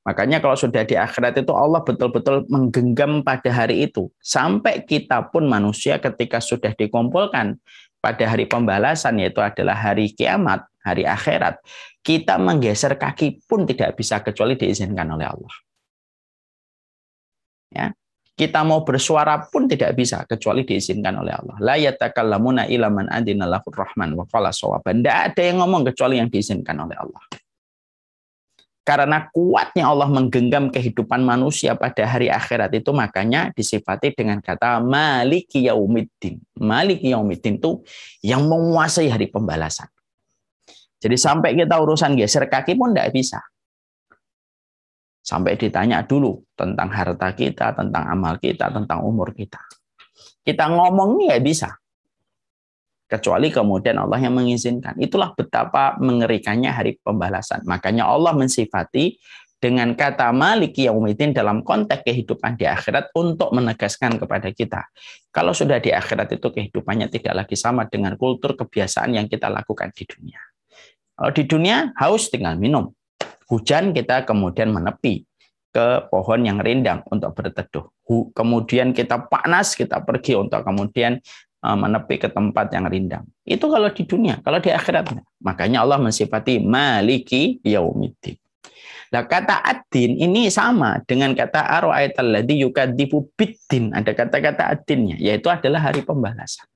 Makanya kalau sudah di akhirat itu Allah betul-betul menggenggam pada hari itu. Sampai kita pun manusia ketika sudah dikumpulkan pada hari pembalasan, yaitu adalah hari kiamat, hari akhirat, kita menggeser kaki pun tidak bisa kecuali diizinkan oleh Allah. Ya. Kita mau bersuara pun tidak bisa kecuali diizinkan oleh Allah. La yatakallamuna illa man adina lahu rahman wa qala shawaban. Tidak ada yang ngomong kecuali yang diizinkan oleh Allah. Karena kuatnya Allah menggenggam kehidupan manusia pada hari akhirat itu, makanya disifati dengan kata Maliki Yaumiddin. Maliki Yaumiddin itu yang menguasai hari pembalasan. Jadi sampai kita urusan geser kaki pun tidak bisa. Sampai ditanya dulu tentang harta kita, tentang amal kita, tentang umur kita. Kita ngomong ini nggak bisa. kecuali kemudian Allah yang mengizinkan. Itulah betapa mengerikannya hari pembalasan. Makanya Allah mensifati dengan kata Maliki Yaumiddin dalam konteks kehidupan di akhirat untuk menegaskan kepada kita. Kalau sudah di akhirat itu kehidupannya tidak lagi sama dengan kultur kebiasaan yang kita lakukan di dunia. Kalau di dunia haus tinggal minum. Hujan kita kemudian menepi ke pohon yang rindang untuk berteduh. Kemudian kita panas, kita pergi untuk kemudian menepi ke tempat yang rindang. Itu kalau di dunia, kalau di akhirat. Makanya Allah mensifati Maliki Yaumiddin. Nah, kata ad-din ini sama dengan kata ara'aital ladzi yukadzibu bid-din. Ada kata-kata ad-dinnya, yaitu adalah hari pembalasan.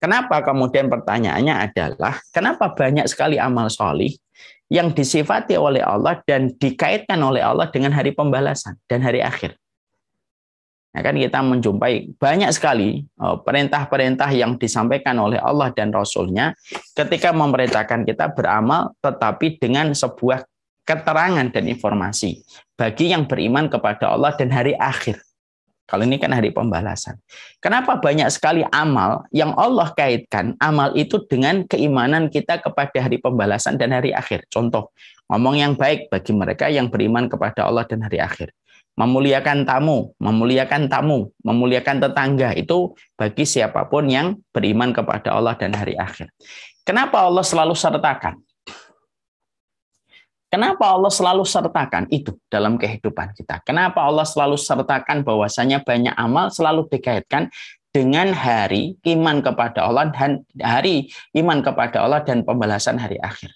Kenapa kemudian pertanyaannya adalah, kenapa banyak sekali amal solih yang disifati oleh Allah dan dikaitkan oleh Allah dengan hari pembalasan dan hari akhir? Nah, kan kita menjumpai banyak sekali perintah-perintah yang disampaikan oleh Allah dan Rasul-Nya ketika memerintahkan kita beramal, tetapi dengan sebuah keterangan dan informasi bagi yang beriman kepada Allah dan hari akhir. Kalau ini kan hari pembalasan. Kenapa banyak sekali amal yang Allah kaitkan amal itu dengan keimanan kita kepada hari pembalasan dan hari akhir? Contoh, ngomong yang baik bagi mereka yang beriman kepada Allah dan hari akhir. Memuliakan tamu, memuliakan tetangga, itu bagi siapapun yang beriman kepada Allah dan hari akhir. Kenapa Allah selalu sertakan? Kenapa Allah selalu sertakan itu dalam kehidupan kita? Kenapa Allah selalu sertakan bahwasanya banyak amal selalu dikaitkan dengan hari iman kepada Allah dan hari iman kepada Allah dan pembalasan hari akhir?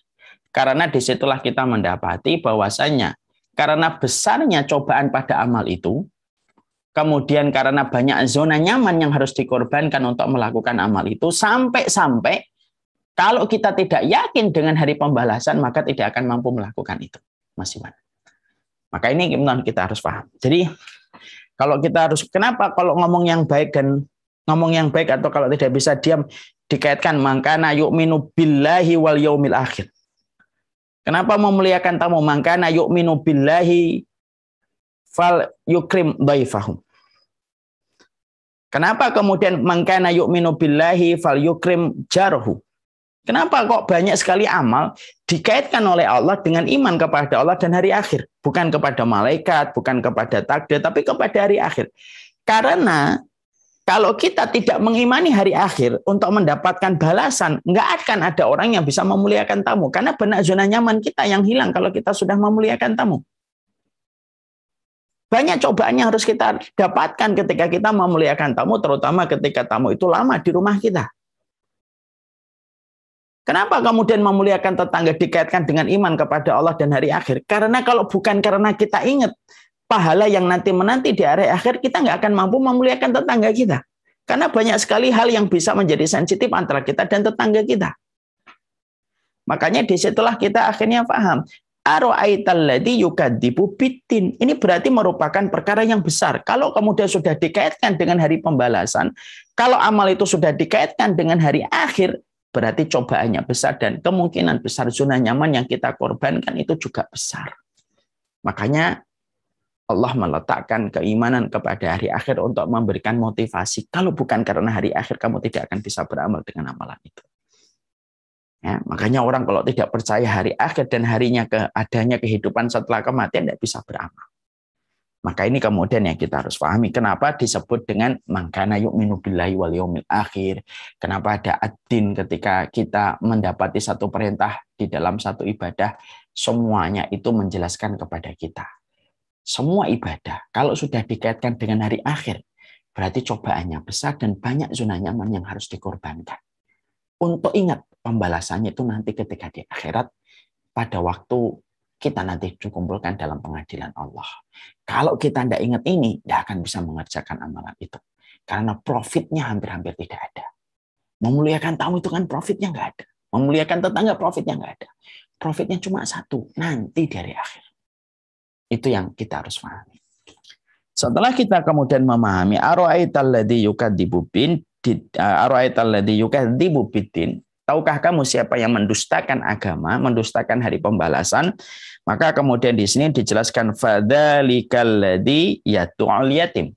Karena disitulah kita mendapati bahwasanya karena besarnya cobaan pada amal itu, kemudian karena banyak zona nyaman yang harus dikorbankan untuk melakukan amal itu, sampai-sampai kalau kita tidak yakin dengan hari pembalasan, maka tidak akan mampu melakukan itu. Mas Iwan. Maka ini kita harus paham. Jadi, kalau kita harus, kenapa kalau ngomong yang baik atau kalau tidak bisa diam, dikaitkan, mangkana yu'minu billahi wal yaumil akhir. Kenapa memuliakan tamu? Mangkana yu'minu billahi fal yukrim dhaifahum. Kenapa kemudian mangkana yu'minu billahi fal yukrim jarhu? Kenapa kok banyak sekali amal dikaitkan oleh Allah dengan iman kepada Allah dan hari akhir? Bukan kepada malaikat, bukan kepada takdir, tapi kepada hari akhir. Karena kalau kita tidak mengimani hari akhir untuk mendapatkan balasan, nggak akan ada orang yang bisa memuliakan tamu. Karena benak zona nyaman kita yang hilang kalau kita sudah memuliakan tamu. Banyak cobaan yang harus kita dapatkan ketika kita memuliakan tamu, terutama ketika tamu itu lama di rumah kita. Kenapa kemudian memuliakan tetangga dikaitkan dengan iman kepada Allah dan hari akhir? Karena kalau bukan karena kita ingat pahala yang nanti-menanti di hari akhir, kita nggak akan mampu memuliakan tetangga kita. Karena banyak sekali hal yang bisa menjadi sensitif antara kita dan tetangga kita. Makanya disitulah kita akhirnya paham. Ara'aital ladzi yukadzibu bid-din. Ini berarti merupakan perkara yang besar. Kalau kemudian sudah dikaitkan dengan hari pembalasan, kalau amal itu sudah dikaitkan dengan hari akhir, berarti cobaannya besar dan kemungkinan besar zona nyaman yang kita korbankan itu juga besar. Makanya Allah meletakkan keimanan kepada hari akhir untuk memberikan motivasi. Kalau bukan karena hari akhir, kamu tidak akan bisa beramal dengan amalan itu. Ya, makanya orang kalau tidak percaya hari akhir dan harinya adanya kehidupan setelah kematian, tidak bisa beramal. Maka ini kemudian yang kita harus pahami. Kenapa disebut dengan mangkana yu'minu billahi wal yaumil akhir. Kenapa ada ad-din ketika kita mendapati satu perintah di dalam satu ibadah. Semuanya itu menjelaskan kepada kita. Semua ibadah, kalau sudah dikaitkan dengan hari akhir, berarti cobaannya besar dan banyak zona nyaman yang harus dikorbankan. Untuk ingat, pembalasannya itu nanti ketika di akhirat, pada waktu kita nanti dikumpulkan dalam pengadilan Allah. Kalau kita tidak ingat ini, tidak akan bisa mengerjakan amalan itu. Karena profitnya hampir-hampir tidak ada. Memuliakan tamu itu kan profitnya nggak ada. Memuliakan tetangga profitnya nggak ada. Profitnya cuma satu, nanti dari akhir. Itu yang kita harus pahami. Setelah kita kemudian memahami ara'aital ladzi yukadzibu bid-din, tahukah kamu siapa yang mendustakan agama, mendustakan hari pembalasan? Maka kemudian di sini dijelaskan fadzalikal ladzi yatu'ul yatim.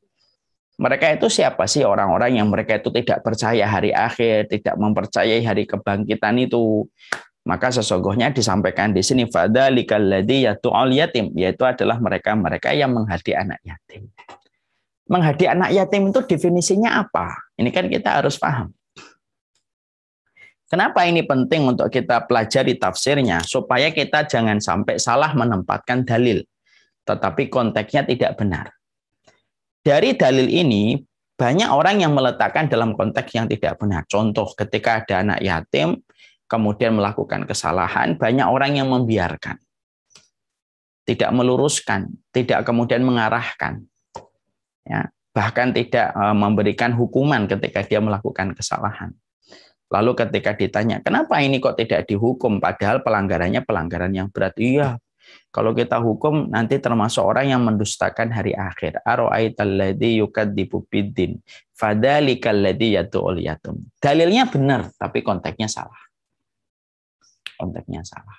Mereka itu siapa sih orang-orang yang mereka itu tidak percaya hari akhir, tidak mempercayai hari kebangkitan itu? Maka sesungguhnya disampaikan di sini fadzalikal ladzi yatu'al yatim, yaitu adalah mereka-mereka yang menghadi anak yatim. Menghadi anak yatim itu definisinya apa? Ini kan kita harus paham. Kenapa ini penting untuk kita pelajari tafsirnya? Supaya kita jangan sampai salah menempatkan dalil, tetapi konteksnya tidak benar. Dari dalil ini, banyak orang yang meletakkan dalam konteks yang tidak benar. Contoh, ketika ada anak yatim, kemudian melakukan kesalahan, banyak orang yang membiarkan. Tidak meluruskan, tidak kemudian mengarahkan. Ya, bahkan tidak memberikan hukuman ketika dia melakukan kesalahan. Lalu ketika ditanya, kenapa ini kok tidak dihukum? Padahal pelanggarannya pelanggaran yang berat. Iya, kalau kita hukum nanti termasuk orang yang mendustakan hari akhir. Ara'aital ladzi yukadzibu biddin fadzalikal ladzi yad'ul yatim. Dalilnya benar, tapi konteksnya salah. Konteksnya salah.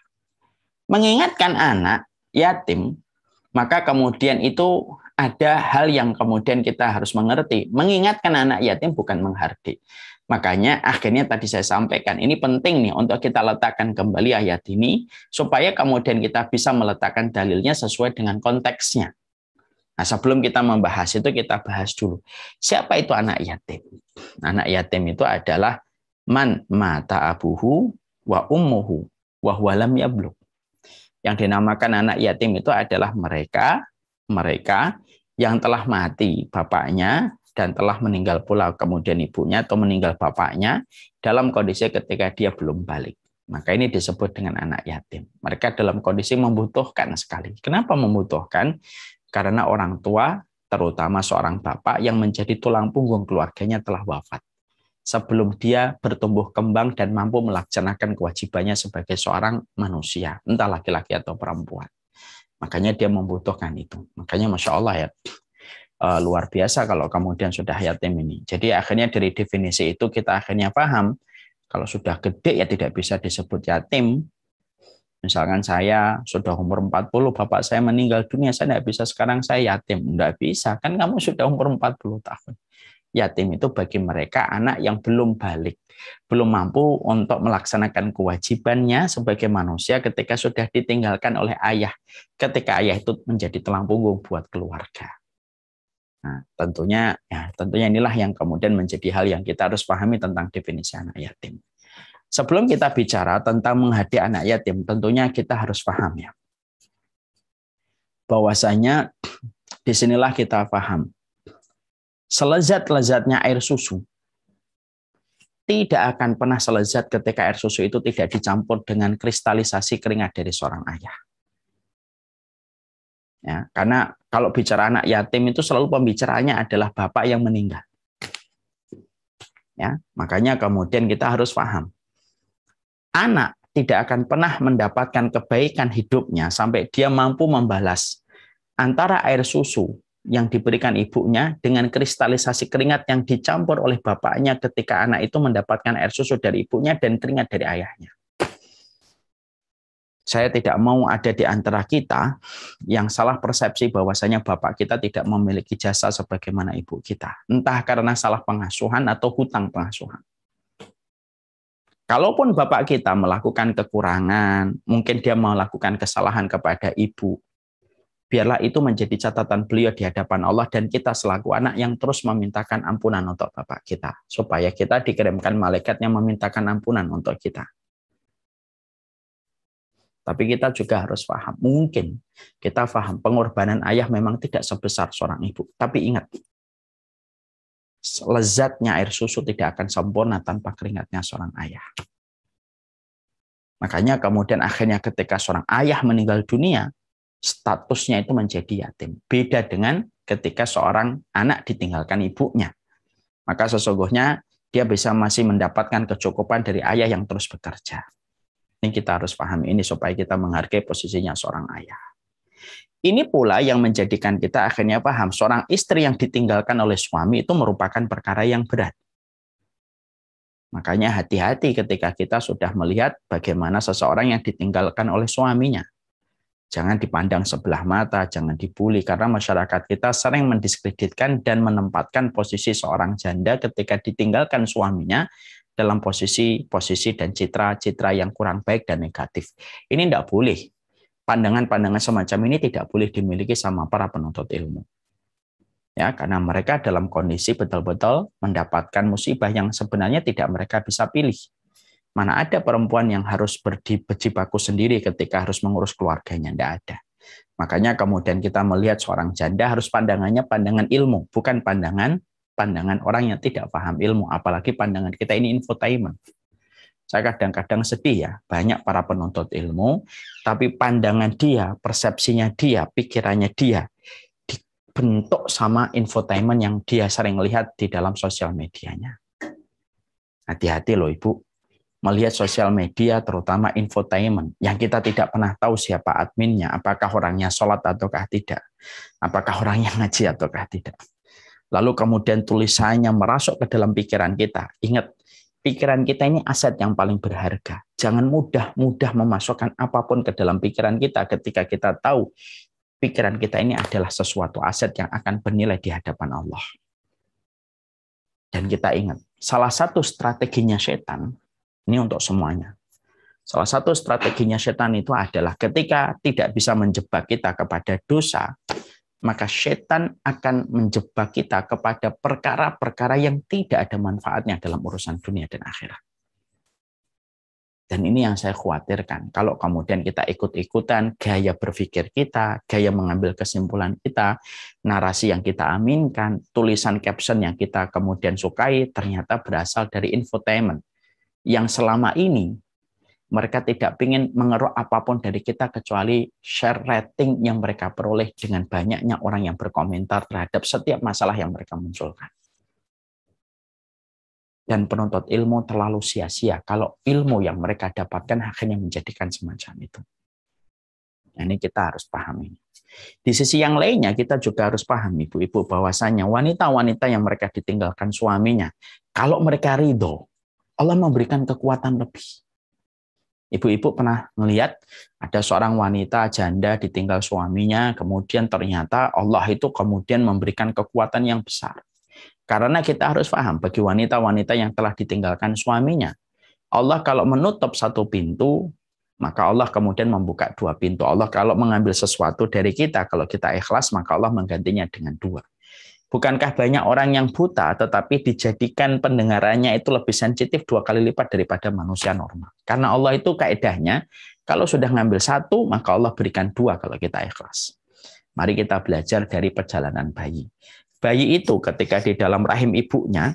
Mengingatkan anak yatim, maka kemudian itu ada hal yang kemudian kita harus mengerti. Mengingatkan anak yatim bukan menghardik. Makanya akhirnya tadi saya sampaikan, ini penting nih untuk kita letakkan kembali ayat ini, supaya kemudian kita bisa meletakkan dalilnya sesuai dengan konteksnya. Nah, sebelum kita membahas itu, kita bahas dulu. Siapa itu anak yatim? Anak yatim itu adalah man mata abuhu wa ummuhu wa huwa lam yablugh. Yang dinamakan anak yatim itu adalah mereka yang telah mati bapaknya, dan telah meninggal pula kemudian ibunya atau meninggal bapaknya dalam kondisi ketika dia belum balik. Maka ini disebut dengan anak yatim. Mereka dalam kondisi membutuhkan sekali. Kenapa membutuhkan? Karena orang tua, terutama seorang bapak yang menjadi tulang punggung keluarganya telah wafat. Sebelum dia bertumbuh kembang dan mampu melaksanakan kewajibannya sebagai seorang manusia, entah laki-laki atau perempuan. Makanya dia membutuhkan itu. Makanya Masya Allah ya, luar biasa kalau kemudian sudah yatim ini. Jadi akhirnya dari definisi itu kita akhirnya paham, kalau sudah gede ya tidak bisa disebut yatim. Misalkan saya sudah umur 40, bapak saya meninggal dunia, saya tidak bisa sekarang saya yatim. Tidak bisa, kan kamu sudah umur 40 tahun. Yatim itu bagi mereka anak yang belum balik, belum mampu untuk melaksanakan kewajibannya sebagai manusia ketika sudah ditinggalkan oleh ayah, ketika ayah itu menjadi tulang punggung buat keluarga. Nah, tentunya inilah yang kemudian menjadi hal yang kita harus pahami tentang definisi anak yatim. Sebelum kita bicara tentang menghadi anak yatim, tentunya kita harus paham ya, bahwasanya disinilah kita paham selezat-lezatnya air susu tidak akan pernah selezat ketika air susu itu tidak dicampur dengan kristalisasi keringat dari seorang ayah. Ya, karena kalau bicara anak yatim itu selalu pembicaraannya adalah bapak yang meninggal. Ya, makanya kemudian kita harus paham. Anak tidak akan pernah mendapatkan kebaikan hidupnya sampai dia mampu membalas antara air susu yang diberikan ibunya dengan kristalisasi keringat yang dicampur oleh bapaknya ketika anak itu mendapatkan air susu dari ibunya dan keringat dari ayahnya. Saya tidak mau ada di antara kita yang salah persepsi bahwasanya bapak kita tidak memiliki jasa sebagaimana ibu kita. Entah karena salah pengasuhan atau hutang pengasuhan. Kalaupun bapak kita melakukan kekurangan, mungkin dia melakukan kesalahan kepada ibu, biarlah itu menjadi catatan beliau di hadapan Allah dan kita selaku anak yang terus memintakan ampunan untuk bapak kita. Supaya kita dikirimkan malaikat yang memintakan ampunan untuk kita. Tapi kita juga harus paham, mungkin kita paham pengorbanan ayah memang tidak sebesar seorang ibu. Tapi ingat, lezatnya air susu tidak akan sempurna tanpa keringatnya seorang ayah. Makanya kemudian akhirnya ketika seorang ayah meninggal dunia, statusnya itu menjadi yatim. Beda dengan ketika seorang anak ditinggalkan ibunya. Maka sesungguhnya dia bisa masih mendapatkan kecukupan dari ayah yang terus bekerja. Ini kita harus pahami ini supaya kita menghargai posisinya seorang ayah. Ini pula yang menjadikan kita akhirnya paham seorang istri yang ditinggalkan oleh suami itu merupakan perkara yang berat. Makanya hati-hati ketika kita sudah melihat bagaimana seseorang yang ditinggalkan oleh suaminya. Jangan dipandang sebelah mata, jangan dibully, karena masyarakat kita sering mendiskreditkan dan menempatkan posisi seorang janda ketika ditinggalkan suaminya dalam posisi dan citra yang kurang baik dan negatif. Ini tidak boleh. Pandangan-pandangan semacam ini tidak boleh dimiliki sama para penuntut ilmu. Ya, karena mereka dalam kondisi betul-betul mendapatkan musibah yang sebenarnya tidak mereka bisa pilih. Mana ada perempuan yang harus berjibaku sendiri ketika harus mengurus keluarganya? Tidak ada. Makanya kemudian kita melihat seorang janda harus pandangannya pandangan ilmu, bukan pandangan orang yang tidak paham ilmu. Apalagi pandangan kita ini infotainment. Saya kadang-kadang sedih ya, banyak para penuntut ilmu, tapi pandangan dia, persepsinya dia, pikirannya dia, dibentuk sama infotainment yang dia sering lihat di dalam sosial medianya. Hati-hati loh Ibu. Melihat sosial media, terutama infotainment, yang kita tidak pernah tahu siapa adminnya, apakah orangnya sholat ataukah tidak, apakah orangnya ngaji ataukah tidak. Lalu kemudian tulisannya merasuk ke dalam pikiran kita. Ingat, pikiran kita ini aset yang paling berharga. Jangan mudah-mudah memasukkan apapun ke dalam pikiran kita ketika kita tahu pikiran kita ini adalah sesuatu aset yang akan bernilai di hadapan Allah. Dan kita ingat, salah satu strateginya setan, ini untuk semuanya. Salah satu strateginya setan itu adalah ketika tidak bisa menjebak kita kepada dosa, maka setan akan menjebak kita kepada perkara-perkara yang tidak ada manfaatnya dalam urusan dunia dan akhirat. Dan ini yang saya khawatirkan. Kalau kemudian kita ikut-ikutan gaya berpikir kita, gaya mengambil kesimpulan kita, narasi yang kita aminkan, tulisan caption yang kita kemudian sukai, ternyata berasal dari infotainment. Yang selama ini mereka tidak ingin mengeruk apapun dari kita kecuali share rating yang mereka peroleh dengan banyaknya orang yang berkomentar terhadap setiap masalah yang mereka munculkan. Dan penuntut ilmu terlalu sia-sia kalau ilmu yang mereka dapatkan akhirnya menjadikan semacam itu. Nah, ini kita harus pahami. Di sisi yang lainnya kita juga harus pahami, ibu-ibu, bahwasanya wanita-wanita yang mereka ditinggalkan suaminya, kalau mereka ridho, Allah memberikan kekuatan lebih. Ibu-ibu pernah melihat ada seorang wanita janda ditinggal suaminya, kemudian ternyata Allah itu kemudian memberikan kekuatan yang besar. Karena kita harus paham, bagi wanita-wanita yang telah ditinggalkan suaminya, Allah kalau menutup satu pintu, maka Allah kemudian membuka dua pintu. Allah kalau mengambil sesuatu dari kita, kalau kita ikhlas, maka Allah menggantinya dengan dua. Bukankah banyak orang yang buta, tetapi dijadikan pendengarannya itu lebih sensitif 2 kali lipat daripada manusia normal. Karena Allah itu kaedahnya, kalau sudah ngambil satu, maka Allah berikan 2 kalau kita ikhlas. Mari kita belajar dari perjalanan bayi. Bayi itu ketika di dalam rahim ibunya,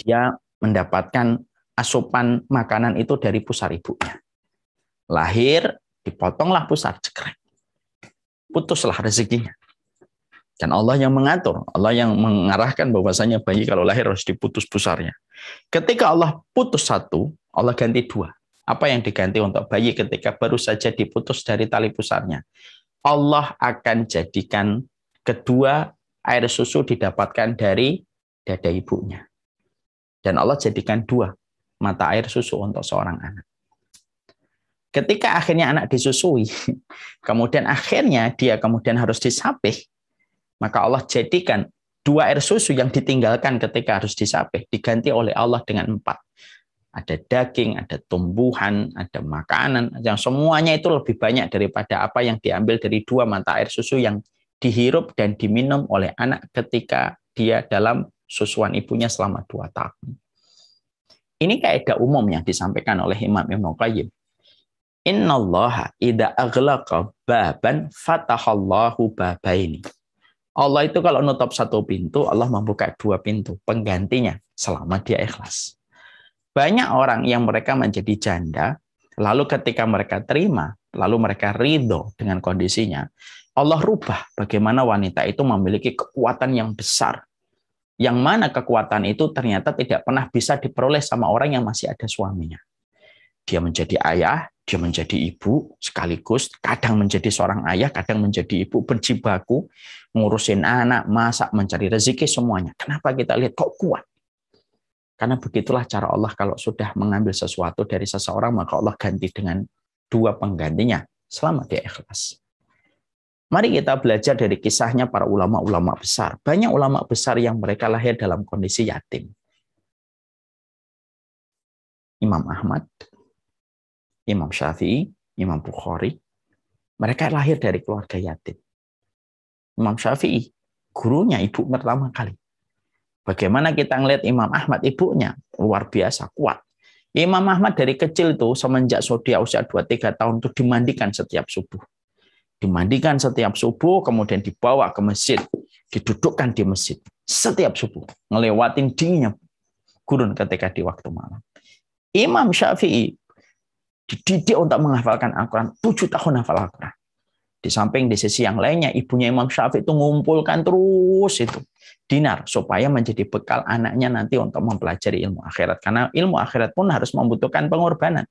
dia mendapatkan asupan makanan itu dari pusar ibunya. Lahir, dipotonglah pusar, cekrek. Putuslah rezekinya. Dan Allah yang mengatur, Allah yang mengarahkan bahwasanya bayi kalau lahir harus diputus pusarnya. Ketika Allah putus satu, Allah ganti 2. Apa yang diganti untuk bayi ketika baru saja diputus dari tali pusarnya? Allah akan jadikan kedua air susu didapatkan dari dada ibunya. Dan Allah jadikan 2 mata air susu untuk seorang anak. Ketika akhirnya anak disusui, kemudian akhirnya dia kemudian harus disapih, maka Allah jadikan 2 air susu yang ditinggalkan ketika harus disapih diganti oleh Allah dengan 4. Ada daging, ada tumbuhan, ada makanan, yang semuanya itu lebih banyak daripada apa yang diambil dari 2 mata air susu yang dihirup dan diminum oleh anak ketika dia dalam susuan ibunya selama 2 tahun. Ini kaidah umum yang disampaikan oleh Imam Ibnu Qayyim. Innallaha idza aghlaqa baban fatahallahu babaini. Allah itu kalau nutup satu pintu, Allah membuka 2 pintu penggantinya selama dia ikhlas. Banyak orang yang mereka menjadi janda, lalu ketika mereka terima, lalu mereka ridho dengan kondisinya, Allah rubah bagaimana wanita itu memiliki kekuatan yang besar. Yang mana kekuatan itu ternyata tidak pernah bisa diperoleh sama orang yang masih ada suaminya. Dia menjadi ayah, dia menjadi ibu sekaligus, kadang menjadi seorang ayah, kadang menjadi ibu, berjibaku, ngurusin anak, masak, mencari rezeki, semuanya. Kenapa kita lihat kok kuat? Karena begitulah cara Allah kalau sudah mengambil sesuatu dari seseorang, maka Allah ganti dengan 2 penggantinya. selama dia ikhlas. Mari kita belajar dari kisahnya para ulama-ulama besar. Banyak ulama besar yang mereka lahir dalam kondisi yatim. Imam Ahmad, Imam Syafi'i, Imam Bukhari, mereka lahir dari keluarga yatim. Imam Syafi'i, gurunya ibu pertama kali. Bagaimana kita ngelihat Imam Ahmad, ibunya luar biasa kuat. Imam Ahmad dari kecil itu semenjak dia usia 2-3 tahun itu dimandikan setiap subuh. Dimandikan setiap subuh, kemudian dibawa ke masjid, didudukkan di masjid setiap subuh, ngelewatin dinginnya gurun ketika di waktu malam. Imam Syafi'i dididik untuk menghafalkan Al-Quran, 7 tahun hafal Al-Quran. Di samping di sisi yang lainnya, ibunya Imam Syafi'i itu mengumpulkan terus itu dinar supaya menjadi bekal anaknya nanti untuk mempelajari ilmu akhirat. Karena ilmu akhirat pun harus membutuhkan pengorbanan.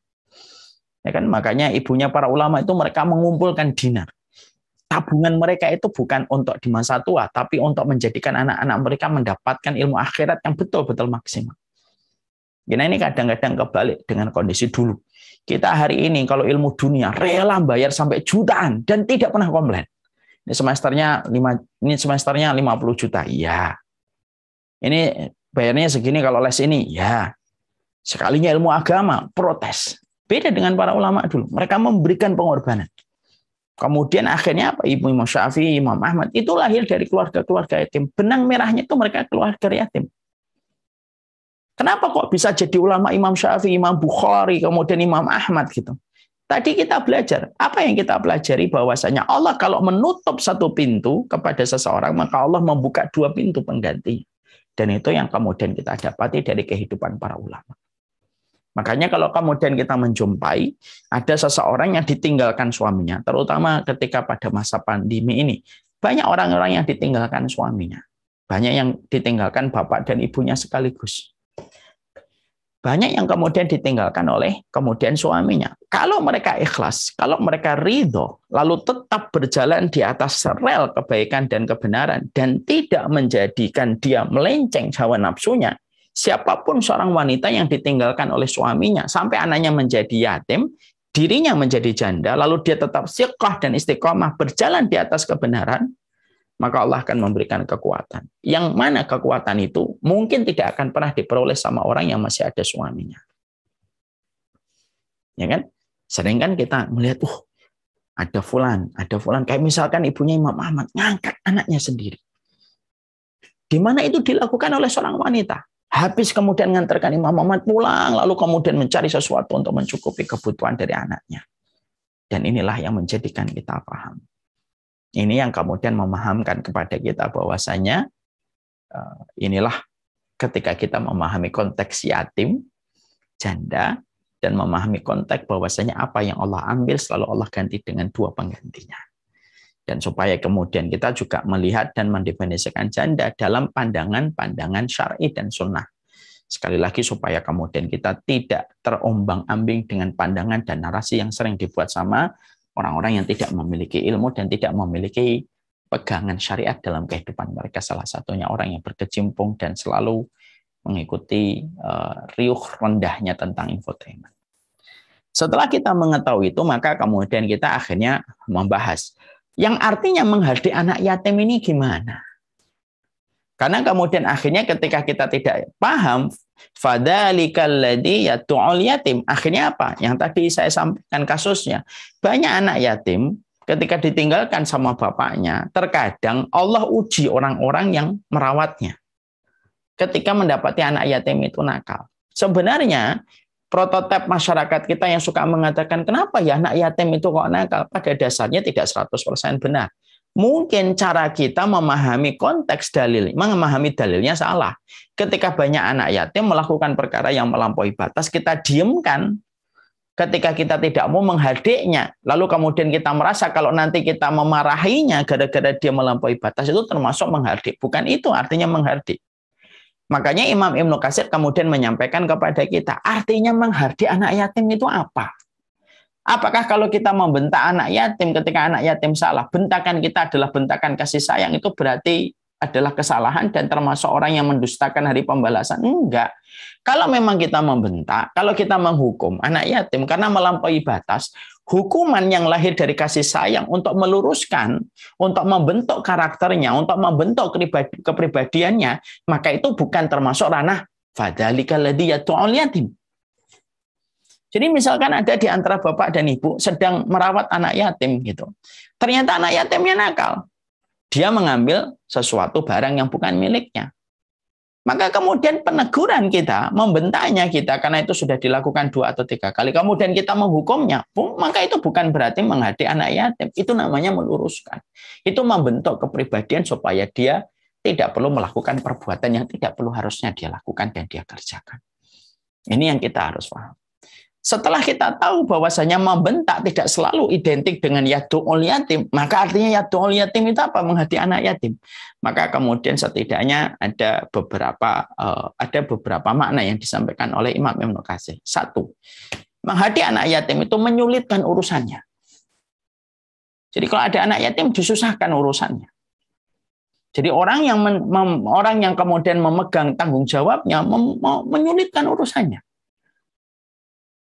Ya kan? Makanya ibunya para ulama itu mereka mengumpulkan dinar. Tabungan mereka itu bukan untuk di masa tua, tapi untuk menjadikan anak-anak mereka mendapatkan ilmu akhirat yang betul-betul maksimal. Nah, ini kadang-kadang kebalik dengan kondisi dulu. Kita hari ini kalau ilmu dunia rela bayar sampai jutaan dan tidak pernah komplain. Ini semesternya 50 juta. Iya. Ini bayarnya segini kalau les ini. Ya. Sekalinya ilmu agama, protes. Beda dengan para ulama dulu. Mereka memberikan pengorbanan. Kemudian akhirnya apa? Ibu Imam Syafi'i, Imam Ahmad itu lahir dari keluarga-keluarga yatim. Benang merahnya itu mereka keluarga yatim. Kenapa kok bisa jadi ulama Imam Syafi'i, Imam Bukhari, kemudian Imam Ahmad gitu? Tadi kita belajar, apa yang kita pelajari bahwasanya Allah kalau menutup satu pintu kepada seseorang, maka Allah membuka 2 pintu pengganti. Dan itu yang kemudian kita dapati dari kehidupan para ulama. Makanya kalau kemudian kita menjumpai ada seseorang yang ditinggalkan suaminya, terutama ketika pada masa pandemi ini, banyak orang-orang yang ditinggalkan suaminya. Banyak yang ditinggalkan bapak dan ibunya sekaligus. Banyak yang kemudian ditinggalkan oleh kemudian suaminya. Kalau mereka ikhlas, kalau mereka ridho, lalu tetap berjalan di atas rel kebaikan dan kebenaran, dan tidak menjadikan dia melenceng hawa nafsunya, siapapun seorang wanita yang ditinggalkan oleh suaminya, sampai anaknya menjadi yatim, dirinya menjadi janda, lalu dia tetap siqah dan istiqomah berjalan di atas kebenaran, maka Allah akan memberikan kekuatan. Yang mana kekuatan itu mungkin tidak akan pernah diperoleh sama orang yang masih ada suaminya. Ya kan? Sering kan kita melihat, ada fulan. Kayak misalkan ibunya Imam Ahmad, ngangkat anaknya sendiri. Di mana itu dilakukan oleh seorang wanita. Habis kemudian mengantarkan Imam Ahmad pulang, lalu kemudian mencari sesuatu untuk mencukupi kebutuhan dari anaknya. Dan inilah yang menjadikan kita paham. Ini yang kemudian memahamkan kepada kita bahwasanya inilah ketika kita memahami konteks yatim, janda, dan memahami konteks bahwasanya apa yang Allah ambil selalu Allah ganti dengan 2 penggantinya. Dan supaya kemudian kita juga melihat dan mendefinisikan janda dalam pandangan-pandangan syar'i dan sunnah. Sekali lagi supaya kemudian kita tidak terombang-ambing dengan pandangan dan narasi yang sering dibuat sama orang-orang yang tidak memiliki ilmu dan tidak memiliki pegangan syariat dalam kehidupan mereka. Salah satunya orang yang berkecimpung dan selalu mengikuti riuh rendahnya tentang infotainment. Setelah kita mengetahui itu, maka kemudian kita akhirnya membahas. Yang artinya menghardik anak yatim ini gimana? Karena kemudian akhirnya ketika kita tidak paham, fadzalikal ladzi yad'ul yatim. Akhirnya apa? Yang tadi saya sampaikan kasusnya. Banyak anak yatim ketika ditinggalkan sama bapaknya, terkadang Allah uji orang-orang yang merawatnya. Ketika mendapati anak yatim itu nakal. Sebenarnya prototip masyarakat kita yang suka mengatakan kenapa ya anak yatim itu kok nakal? Pada dasarnya tidak 100% benar. Mungkin cara kita memahami konteks dalil, memahami dalilnya salah. Ketika banyak anak yatim melakukan perkara yang melampaui batas, kita diamkan. Ketika kita tidak mau menghardiknya, lalu kemudian kita merasa kalau nanti kita memarahinya gara-gara dia melampaui batas, itu termasuk menghardik. Bukan itu artinya menghardik. Makanya Imam Ibnu Katsir kemudian menyampaikan kepada kita, artinya menghardik anak yatim itu apa? Apakah kalau kita membentak anak yatim ketika anak yatim salah, bentakan kita adalah bentakan kasih sayang, itu berarti adalah kesalahan dan termasuk orang yang mendustakan hari pembalasan? Enggak. Kalau memang kita membentak, kalau kita menghukum anak yatim karena melampaui batas, hukuman yang lahir dari kasih sayang untuk meluruskan, untuk membentuk karakternya, untuk membentuk kepribadiannya, maka itu bukan termasuk ranah fadzalikal ladzi yad'ul yatim. Jadi misalkan ada di antara bapak dan ibu sedang merawat anak yatim gitu. Ternyata anak yatimnya nakal. Dia mengambil sesuatu barang yang bukan miliknya. Maka kemudian peneguran kita, membentaknya kita, karena itu sudah dilakukan 2 atau 3 kali. Kemudian kita menghukumnya, maka itu bukan berarti menghadapi anak yatim. Itu namanya meluruskan. Itu membentuk kepribadian supaya dia tidak perlu melakukan perbuatan yang tidak perlu harusnya dia lakukan dan dia kerjakan. Ini yang kita harus paham. Setelah kita tahu bahwasanya membentak tidak selalu identik dengan yad'ul yatim, maka artinya yad'ul yatim itu apa? Menghadapi anak yatim. Maka kemudian setidaknya ada beberapa makna yang disampaikan oleh Imam Ibnu Katsir. 1, menghadapi anak yatim itu menyulitkan urusannya. Jadi kalau ada anak yatim disusahkan urusannya. Jadi orang yang kemudian memegang tanggung jawabnya menyulitkan urusannya.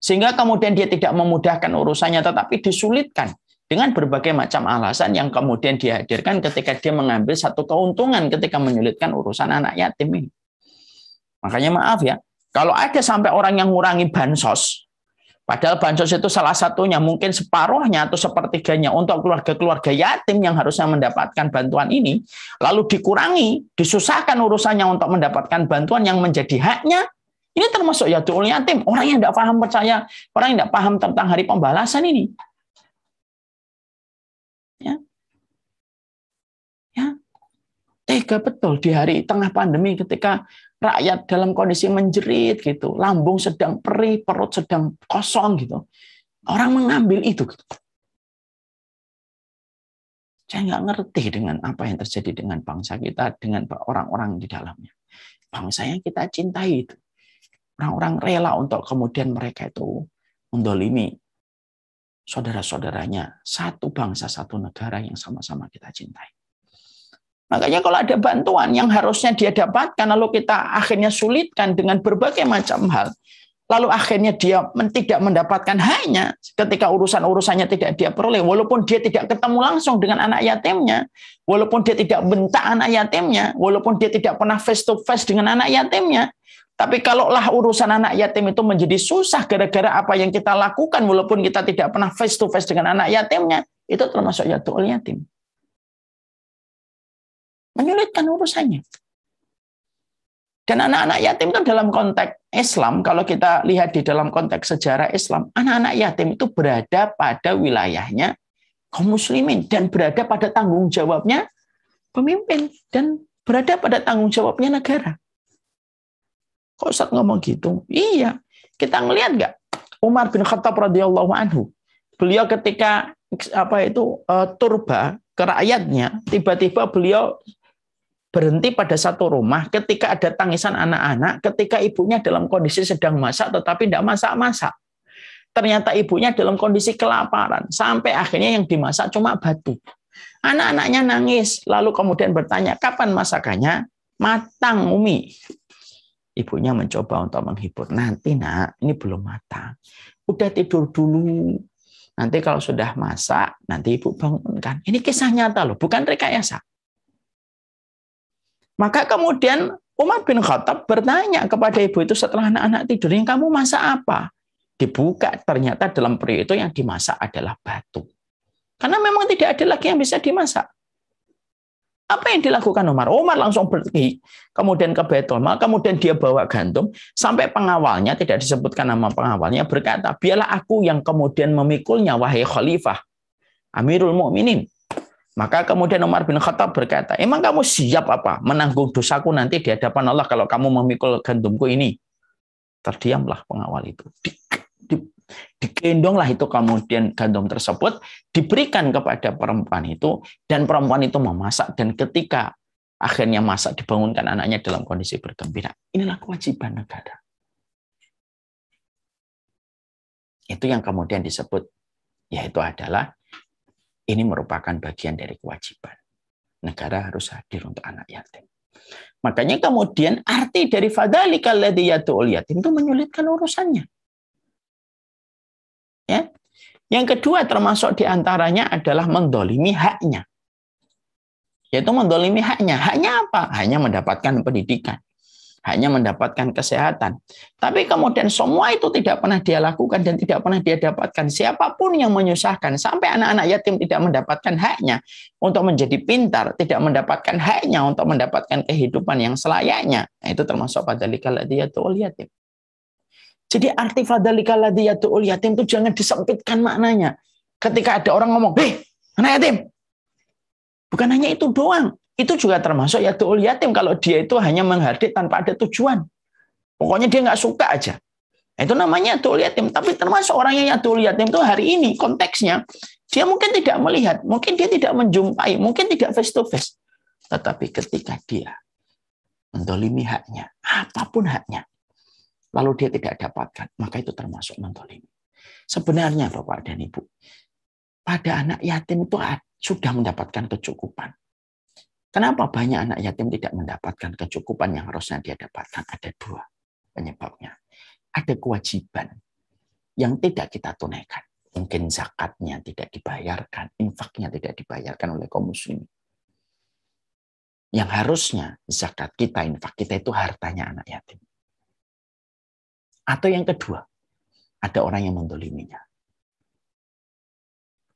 Sehingga kemudian dia tidak memudahkan urusannya, tetapi disulitkan dengan berbagai macam alasan yang kemudian dihadirkan ketika dia mengambil satu keuntungan ketika menyulitkan urusan anak yatim ini. Makanya maaf ya, kalau ada sampai orang yang mengurangi bansos, padahal bansos itu salah satunya mungkin separuhnya atau sepertiganya untuk keluarga-keluarga yatim yang harusnya mendapatkan bantuan ini, lalu dikurangi, disusahkan urusannya untuk mendapatkan bantuan yang menjadi haknya. Ini termasuk yad'ul yatim, orang yang tidak paham percaya, orang yang tidak paham tentang hari pembalasan ini. Ya, tega betul di hari tengah pandemi ketika rakyat dalam kondisi menjerit gitu, lambung sedang perih, perut sedang kosong gitu. Orang mengambil itu. Gitu. Saya nggak ngerti dengan apa yang terjadi dengan bangsa kita, dengan orang-orang di dalamnya. Bangsa yang kita cintai itu. Orang-orang rela untuk kemudian mereka itu mendolimi saudara-saudaranya, satu bangsa, satu negara yang sama-sama kita cintai. Makanya kalau ada bantuan yang harusnya dia dapatkan, lalu kita akhirnya sulitkan dengan berbagai macam hal, lalu akhirnya dia tidak mendapatkan haknya ketika urusan-urusannya tidak dia peroleh, walaupun dia tidak ketemu langsung dengan anak yatimnya, walaupun dia tidak bentak anak yatimnya, walaupun dia tidak pernah face to face dengan anak yatimnya. Tapi kalaulah urusan anak yatim itu menjadi susah gara-gara apa yang kita lakukan, walaupun kita tidak pernah face to face dengan anak yatimnya, itu termasuk yad'ul yatim. Menyulitkan urusannya. Dan anak-anak yatim itu dalam konteks Islam, kalau kita lihat di dalam konteks sejarah Islam, anak-anak yatim itu berada pada wilayahnya kaum muslimin dan berada pada tanggung jawabnya pemimpin dan berada pada tanggung jawabnya negara. Kok Ustaz ngomong gitu? Iya, kita ngelihat nggak Umar bin Khattab radhiyallahu anhu, beliau ketika turba ke rakyatnya, tiba-tiba beliau berhenti pada satu rumah ketika ada tangisan anak-anak, ketika ibunya dalam kondisi sedang masak tetapi tidak masak-masak. Ternyata ibunya dalam kondisi kelaparan, sampai akhirnya yang dimasak cuma batu. Anak-anaknya nangis, lalu kemudian bertanya, kapan masakannya? Matang, Umi. Ibunya mencoba untuk menghibur. Nanti nak, ini belum matang. Udah tidur dulu. Nanti kalau sudah masak, nanti ibu bangunkan. Ini kisah nyata loh, bukan rekayasa. Maka kemudian Umar bin Khattab bertanya kepada ibu itu setelah anak-anak tidur, yang kamu masak apa? Dibuka, ternyata dalam periode itu yang dimasak adalah batu. Karena memang tidak ada lagi yang bisa dimasak. Apa yang dilakukan Umar? Umar langsung pergi, kemudian ke Baitul Mal, kemudian dia bawa gandum, sampai pengawalnya, tidak disebutkan nama pengawalnya, berkata, biarlah aku yang kemudian memikulnya, wahai khalifah, Amirul Mukminin. Maka kemudian Umar bin Khattab berkata, emang kamu siap apa menanggung dosaku nanti di hadapan Allah kalau kamu memikul gandumku ini? Terdiamlah pengawal itu. Digendonglah itu kemudian gandum tersebut diberikan kepada perempuan itu dan perempuan itu memasak dan ketika akhirnya masak dibangunkan anaknya dalam kondisi bergembira. Inilah kewajiban negara. Itu yang kemudian disebut yaitu adalah ini merupakan bagian dari kewajiban. Negara harus hadir untuk anak yatim. Makanya kemudian arti dari fadzalikal ladzi yad'ul yatim itu menyulitkan urusannya. Ya. Yang kedua termasuk diantaranya adalah mendolimi haknya. Yaitu mendolimi haknya. Haknya apa? Hanya mendapatkan pendidikan. Hanya mendapatkan kesehatan. Tapi kemudian semua itu tidak pernah dia lakukan dan tidak pernah dia dapatkan. Siapapun yang menyusahkan, sampai anak-anak yatim tidak mendapatkan haknya untuk menjadi pintar, tidak mendapatkan haknya untuk mendapatkan kehidupan yang selayaknya. Nah, itu termasuk fadzalikal ladzi yad'ul yatim. Jadi arti fadzalikal ladzi yad'ul yatim itu jangan disempitkan maknanya. Ketika ada orang ngomong, "Hei, anak yatim." Bukan hanya itu doang. Itu juga termasuk yad'ul yatim kalau dia itu hanya menghardik tanpa ada tujuan. Pokoknya dia nggak suka aja. Itu namanya yad'ul yatim. Tapi termasuk orang yang yad'ul yatim itu hari ini konteksnya, dia mungkin tidak melihat, mungkin dia tidak menjumpai, mungkin tidak face to face. Tetapi ketika dia mendolimi haknya, apapun haknya, lalu dia tidak dapatkan, maka itu termasuk mendolimi. Sebenarnya Bapak dan Ibu, pada anak yatim itu sudah mendapatkan kecukupan. Kenapa banyak anak yatim tidak mendapatkan kecukupan yang harusnya dia dapatkan? Ada dua penyebabnya. Ada kewajiban yang tidak kita tunaikan. Mungkin zakatnya tidak dibayarkan, infaknya tidak dibayarkan oleh kaum muslimin. Yang harusnya zakat kita, infak kita itu hartanya anak yatim. Atau yang kedua, ada orang yang mendoliminya.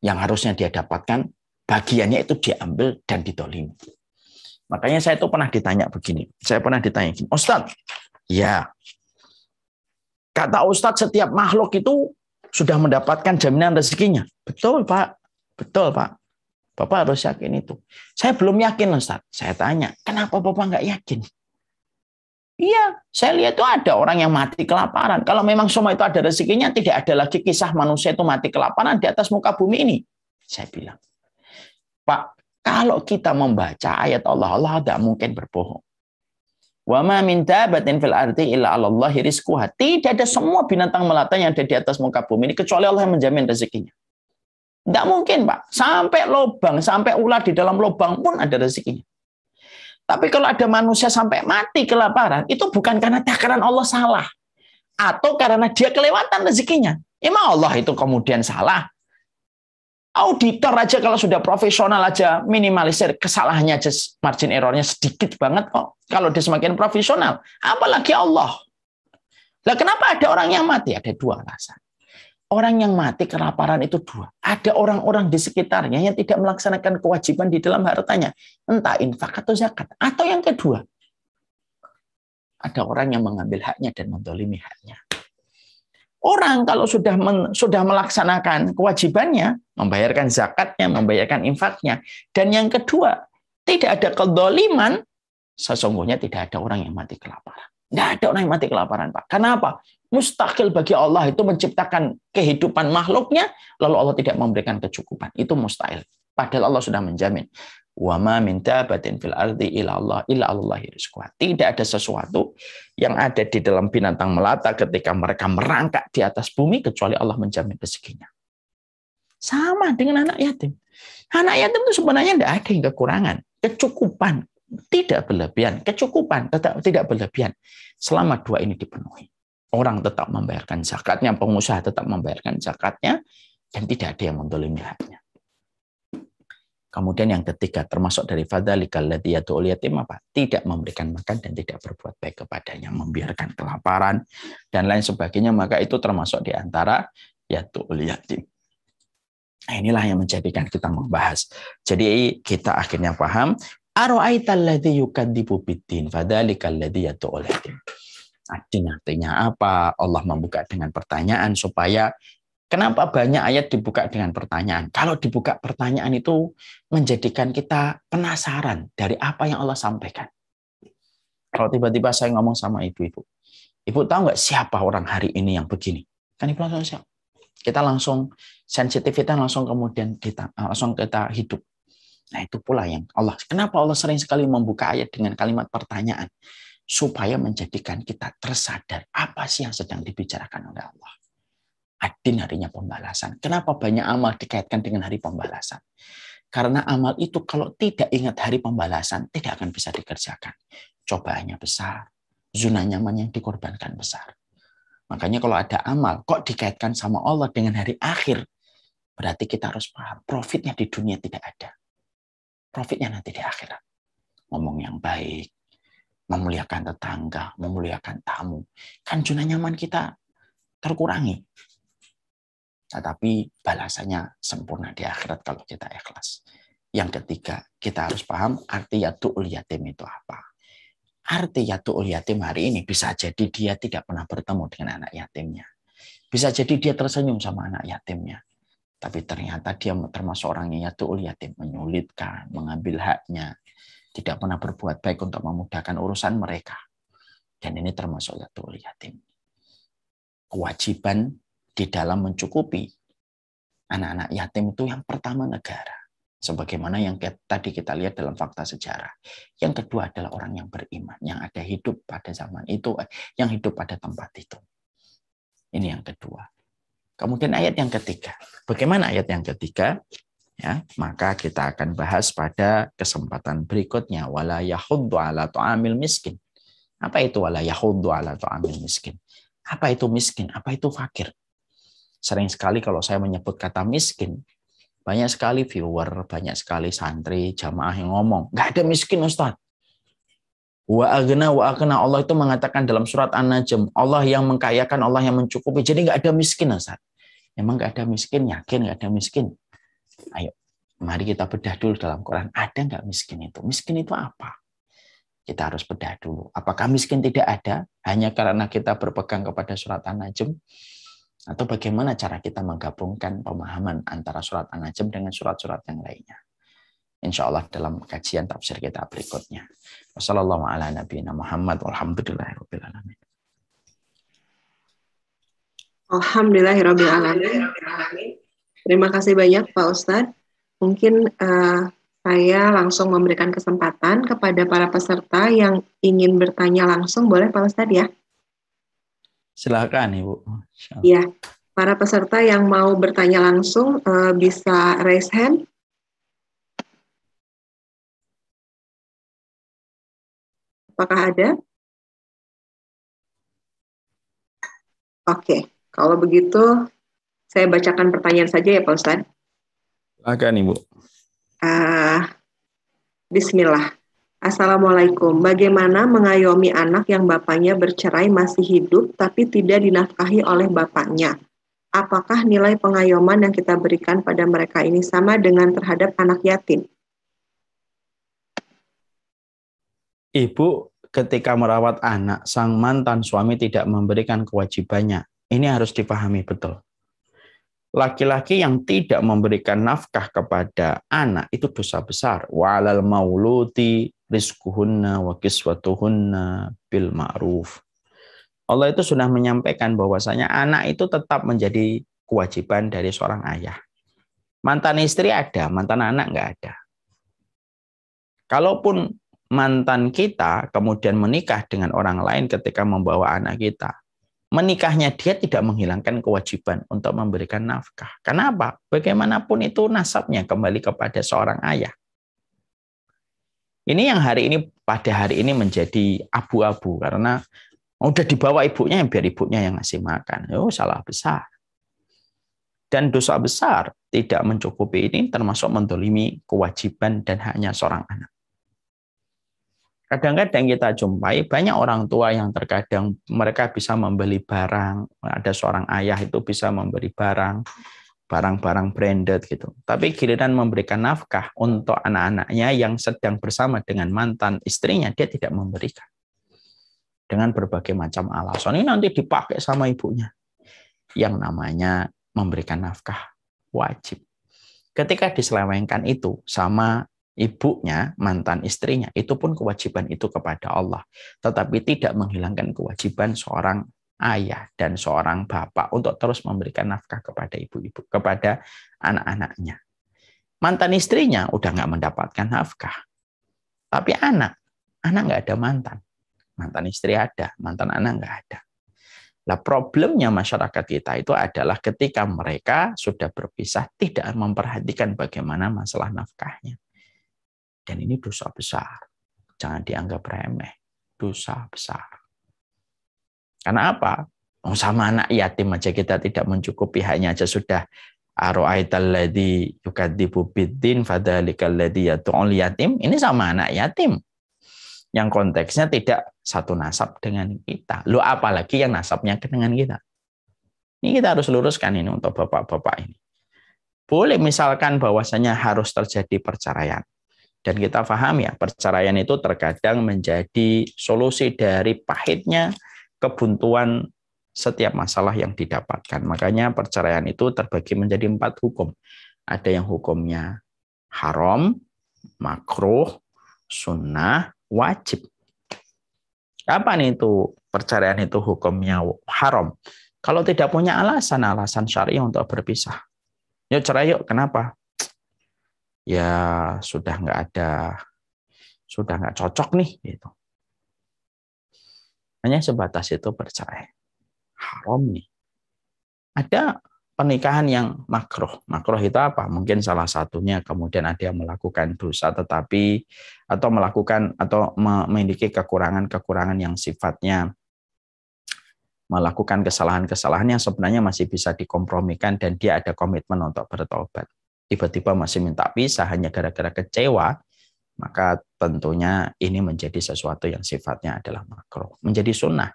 Yang harusnya dia dapatkan, bagiannya itu diambil dan didolimi. Makanya saya itu pernah ditanya begini. Saya pernah ditanya gini, Ustadz, ya, kata Ustadz setiap makhluk itu sudah mendapatkan jaminan rezekinya. Betul Pak, betul Pak. Bapak harus yakin itu. Saya belum yakin Ustadz. Saya tanya, kenapa Bapak nggak yakin? Iya, saya lihat itu ada orang yang mati kelaparan. Kalau memang semua itu ada rezekinya, tidak ada lagi kisah manusia itu mati kelaparan di atas muka bumi ini. Saya bilang, Pak, kalau kita membaca ayat Allah, Allah tidak mungkin berbohong. Wa ma min dabatin fil ardi illa 'alallahi rizquha. Tidak ada semua binatang melata yang ada di atas muka bumi ini kecuali Allah yang menjamin rezekinya. Tidak mungkin, Pak. Sampai lubang, sampai ular di dalam lubang pun ada rezekinya. Tapi kalau ada manusia sampai mati kelaparan, itu bukan karena takaran Allah salah. Atau karena dia kelewatan rezekinya. Emang Allah itu kemudian salah? Auditor aja kalau sudah profesional aja minimalisir kesalahannya aja, margin errornya sedikit banget kok. Kalau dia semakin profesional, apalagi Allah. Lah kenapa ada orang yang mati? Ada dua alasan. Orang yang mati kelaparan itu dua. Ada orang-orang di sekitarnya yang tidak melaksanakan kewajiban di dalam hartanya, entah infak atau zakat. Atau yang kedua, ada orang yang mengambil haknya dan mendolimi haknya. Orang kalau sudah melaksanakan kewajibannya, membayarkan zakatnya, membayarkan infaknya, dan yang kedua, tidak ada kedoliman, sesungguhnya tidak ada orang yang mati kelaparan. Tidak ada orang yang mati kelaparan, Pak. Kenapa? Mustahil bagi Allah itu menciptakan kehidupan makhluknya, lalu Allah tidak memberikan kecukupan. Itu mustahil. Padahal Allah sudah menjamin. Wa ma min dabatin fil ardi illa Allahi rizquha. Tidak ada sesuatu yang ada di dalam binatang melata ketika mereka merangkak di atas bumi kecuali Allah menjamin rezekinya. Sama dengan anak yatim. Anak yatim itu sebenarnya tidak ada yang kekurangan. Kecukupan tidak berlebihan. Kecukupan tetap tidak berlebihan. Selama dua ini dipenuhi. Orang tetap membayarkan zakatnya, pengusaha tetap membayarkan zakatnya, dan tidak ada yang mendolimi haknya. Kemudian yang ketiga, termasuk dari fadzalikal ladzi yad'ul yatim apa? Tidak memberikan makan dan tidak berbuat baik kepadanya, membiarkan kelaparan dan lain sebagainya, maka itu termasuk di antara yad'ul yatim. Nah, inilah yang menjadikan kita membahas. Jadi kita akhirnya paham, ara'aital ladzi yukadzibu biddin fadzalikal ladzi yad'ul yatim. Artinya apa? Allah membuka dengan pertanyaan supaya kenapa banyak ayat dibuka dengan pertanyaan? Kalau dibuka pertanyaan itu menjadikan kita penasaran dari apa yang Allah sampaikan. Kalau tiba-tiba saya ngomong sama ibu-ibu, ibu tahu nggak siapa orang hari ini yang begini? Kan ibu langsung siap. Kita langsung sensitivitas langsung kemudian kita hidup. Nah itu pula yang Allah. Kenapa Allah sering sekali membuka ayat dengan kalimat pertanyaan? Supaya menjadikan kita tersadar apa sih yang sedang dibicarakan oleh Allah. Ad-din harinya pembalasan. Kenapa banyak amal dikaitkan dengan hari pembalasan? Karena amal itu kalau tidak ingat hari pembalasan, tidak akan bisa dikerjakan. Cobaannya besar, zona nyaman yang dikorbankan besar. Makanya kalau ada amal, kok dikaitkan sama Allah dengan hari akhir? Berarti kita harus paham, profitnya di dunia tidak ada. Profitnya nanti di akhirat. Ngomong yang baik, memuliakan tetangga, memuliakan tamu. Kan zona nyaman kita terkurangi. Tetapi balasannya sempurna di akhirat kalau kita ikhlas. Yang ketiga, kita harus paham arti yadu'ul yatim itu apa. Arti yadu'ul yatim hari ini bisa jadi dia tidak pernah bertemu dengan anak yatimnya. Bisa jadi dia tersenyum sama anak yatimnya. Tapi ternyata dia termasuk orang yang yadu'ul yatim, menyulitkan, mengambil haknya, tidak pernah berbuat baik untuk memudahkan urusan mereka. Dan ini termasuk yadu'ul yatim. Kewajiban di dalam mencukupi anak-anak yatim itu yang pertama negara. Sebagaimana yang tadi kita lihat dalam fakta sejarah. Yang kedua adalah orang yang beriman, yang ada hidup pada zaman itu, yang hidup pada tempat itu. Ini yang kedua. Kemudian ayat yang ketiga. Bagaimana ayat yang ketiga? Ya, maka kita akan bahas pada kesempatan berikutnya. Wala yahuddu ala ta'amil miskin. Apa itu wala yahuddu ala ta'amil miskin? Apa itu miskin? Apa itu fakir? Sering sekali kalau saya menyebut kata miskin, banyak sekali viewer, banyak sekali santri, jamaah yang ngomong, nggak ada miskin Ustaz. Wa aghna wa aghna, Allah itu mengatakan dalam surat An-Najm, Allah yang mengkayakan, Allah yang mencukupi. Jadi nggak ada miskin Ustaz. Emang nggak ada miskin? Yakin nggak ada miskin? Ayo, mari kita bedah dulu dalam Quran. Ada nggak miskin itu? Miskin itu apa? Kita harus bedah dulu. Apakah miskin tidak ada hanya karena kita berpegang kepada surat An-Najm? Atau bagaimana cara kita menggabungkan pemahaman antara surat An-Najm dengan surat-surat yang lainnya? Insya Allah dalam kajian tafsir kita berikutnya. Wassalamualaikum warahmatullahi wabarakatuh. Walhamdulillahirabbil alamin. Alhamdulillahirabbil alamin. Terima kasih banyak Pak Ustadz. Mungkin saya langsung memberikan kesempatan kepada para peserta yang ingin bertanya langsung, boleh Pak Ustadz ya? Silakan Ibu. Ya, para peserta yang mau bertanya langsung bisa raise hand. Apakah ada? Oke, kalau begitu saya bacakan pertanyaan saja ya Pak Ustadz. Silakan Ibu. Bismillah. Assalamualaikum. Bagaimana mengayomi anak yang bapaknya bercerai masih hidup tapi tidak dinafkahi oleh bapaknya? Apakah nilai pengayoman yang kita berikan pada mereka ini sama dengan terhadap anak yatim? Ibu ketika merawat anak, sang mantan suami tidak memberikan kewajibannya. Ini harus dipahami betul. Laki-laki yang tidak memberikan nafkah kepada anak itu dosa besar. Wa 'alal mauludi rizquhunna wa kiswatuhunna bil ma'ruf. Allah itu sudah menyampaikan bahwasanya anak itu tetap menjadi kewajiban dari seorang ayah. Mantan istri ada, mantan anak nggak ada. Kalaupun mantan kita kemudian menikah dengan orang lain ketika membawa anak kita, menikahnya dia tidak menghilangkan kewajiban untuk memberikan nafkah. Kenapa? Bagaimanapun itu nasabnya kembali kepada seorang ayah. Ini yang pada hari ini menjadi abu-abu karena udah dibawa ibunya, biar ibunya yang ngasih makan. Oh, salah besar. Dan dosa besar tidak mencukupi ini termasuk mendolimi kewajiban dan haknya seorang anak. Kadang-kadang kita jumpai banyak orang tua yang terkadang mereka bisa membeli barang, ada seorang ayah itu bisa memberi barang-barang branded gitu. Tapi giliran memberikan nafkah untuk anak-anaknya yang sedang bersama dengan mantan istrinya, dia tidak memberikan. Dengan berbagai macam alasan, ini nanti dipakai sama ibunya. Yang namanya memberikan nafkah wajib. Ketika diselewengkan itu sama ibunya, mantan istrinya, itu pun kewajiban itu kepada Allah. Tetapi tidak menghilangkan kewajiban seorang ayah dan seorang bapak untuk terus memberikan nafkah kepada ibu-ibu, kepada anak-anaknya. Mantan istrinya udah nggak mendapatkan nafkah. Tapi anak nggak ada mantan. Mantan istri ada, mantan anak nggak ada. Nah, problemnya masyarakat kita itu adalah ketika mereka sudah berpisah, tidak memperhatikan bagaimana masalah nafkahnya. Dan ini dosa besar. Jangan dianggap remeh. Dosa besar. Karena apa? Sama anak yatim aja kita tidak mencukupi, hanya aja sudah Ara'aital ladzi yukadzibu biddin fadzalikal ladzi yad'ul yatim. Ini sama anak yatim. Yang konteksnya tidak satu nasab dengan kita. Lu apalagi yang nasabnya dengan kita. Ini kita harus luruskan ini untuk bapak-bapak ini. Boleh misalkan bahwasanya harus terjadi perceraian. Dan kita paham ya, perceraian itu terkadang menjadi solusi dari pahitnya kebuntuan setiap masalah yang didapatkan. Makanya perceraian itu terbagi menjadi 4 hukum. Ada yang hukumnya haram, makruh, sunnah, wajib. Kapan itu perceraian itu hukumnya haram? Kalau tidak punya alasan syar'i untuk berpisah. Yuk cerai yuk, kenapa? Ya sudah nggak cocok nih gitu. Hanya sebatas itu bercerai. Haram nih. Ada pernikahan yang makruh. Makruh itu apa? Mungkin salah satunya kemudian ada yang melakukan dosa tetapi atau memiliki kekurangan-kekurangan yang sifatnya melakukan kesalahan-kesalahan yang sebenarnya masih bisa dikompromikan dan dia ada komitmen untuk bertobat. Tiba-tiba masih minta pisah hanya gara-gara kecewa, maka tentunya ini menjadi sesuatu yang sifatnya adalah makruh. Menjadi sunnah.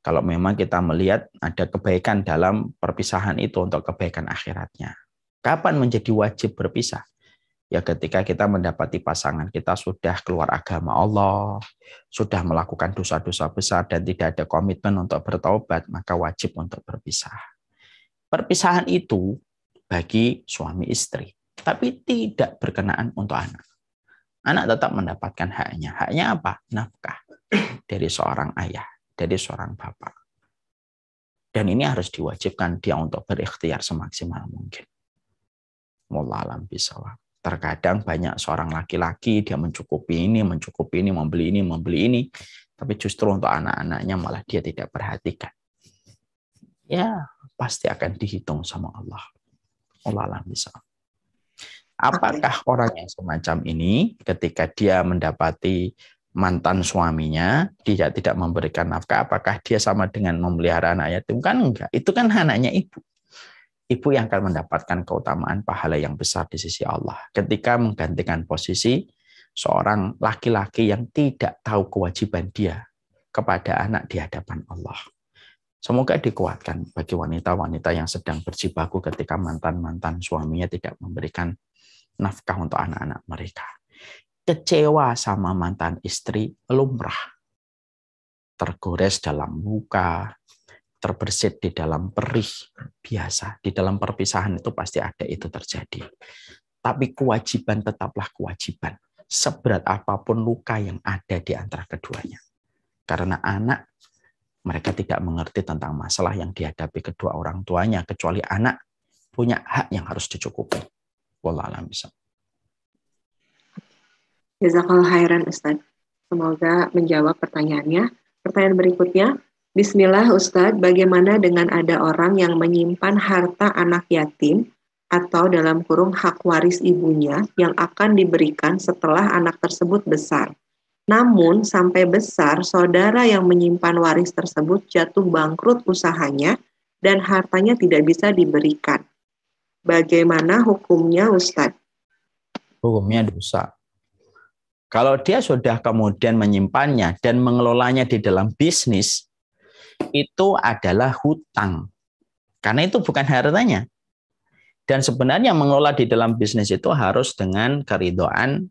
Kalau memang kita melihat ada kebaikan dalam perpisahan itu untuk kebaikan akhiratnya. Kapan menjadi wajib berpisah? Ya ketika kita mendapati pasangan kita sudah keluar agama Allah, sudah melakukan dosa-dosa besar dan tidak ada komitmen untuk bertaubat, maka wajib untuk berpisah. Perpisahan itu bagi suami istri, tapi tidak berkenaan untuk anak. Anak tetap mendapatkan haknya. Haknya apa? Nafkah dari seorang ayah, dari seorang bapak. Dan ini harus diwajibkan dia untuk berikhtiar semaksimal mungkin. Wallahu a'lam bishawab. Terkadang banyak seorang laki-laki dia mencukupi ini, membeli ini, tapi justru untuk anak-anaknya malah dia tidak perhatikan. Ya, pasti akan dihitung sama Allah. Allah bisa. Apakah orang yang semacam ini ketika dia mendapati mantan suaminya tidak memberikan nafkah, apakah dia sama dengan memelihara anak yatim? Kan enggak. Itu kan anaknya ibu. Ibu yang akan mendapatkan keutamaan pahala yang besar di sisi Allah ketika menggantikan posisi seorang laki-laki yang tidak tahu kewajiban dia kepada anak di hadapan Allah. Semoga dikuatkan bagi wanita-wanita yang sedang berjibaku ketika mantan-mantan suaminya tidak memberikan nafkah untuk anak-anak mereka. Kecewa sama mantan istri lumrah. Tergores dalam muka, terbersit di dalam perih, biasa. Di dalam perpisahan itu pasti ada itu terjadi. Tapi kewajiban tetaplah kewajiban. Seberat apapun luka yang ada di antara keduanya. Karena anak mereka tidak mengerti tentang masalah yang dihadapi kedua orang tuanya, kecuali anak punya hak yang harus dicukupi. Wallahu a'lam bishawab. Jazakallahu khairan Ustaz. Semoga menjawab pertanyaannya. Pertanyaan berikutnya, Bismillah Ustaz, bagaimana dengan ada orang yang menyimpan harta anak yatim atau dalam kurung hak waris ibunya yang akan diberikan setelah anak tersebut besar? Namun, sampai besar, saudara yang menyimpan waris tersebut jatuh bangkrut usahanya dan hartanya tidak bisa diberikan. Bagaimana hukumnya, Ustadz? Hukumnya dosa. Kalau dia sudah kemudian menyimpannya dan mengelolanya di dalam bisnis, itu adalah hutang. Karena itu bukan hartanya. Dan sebenarnya mengelola di dalam bisnis itu harus dengan keridhaan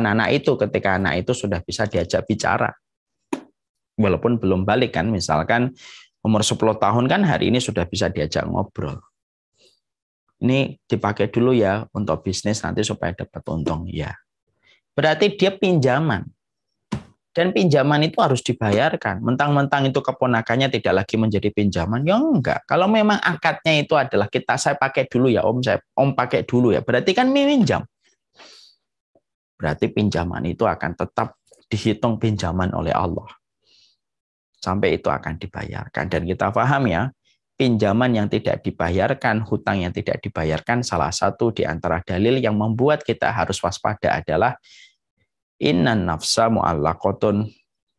anak itu ketika anak itu sudah bisa diajak bicara. Walaupun belum balik kan, misalkan umur 10 tahun kan hari ini sudah bisa diajak ngobrol. Ini dipakai dulu ya untuk bisnis nanti supaya dapat untung. Ya. Berarti dia pinjaman. Dan pinjaman itu harus dibayarkan. Mentang-mentang itu keponakannya tidak lagi menjadi pinjaman, ya enggak. Kalau memang akadnya itu adalah saya pakai dulu ya om pakai dulu ya, berarti kan minjam. Berarti pinjaman itu akan tetap dihitung pinjaman oleh Allah. Sampai itu akan dibayarkan. Dan kita paham ya, pinjaman yang tidak dibayarkan, hutang yang tidak dibayarkan, salah satu di antara dalil yang membuat kita harus waspada adalah innan nafsa mu'allaqatun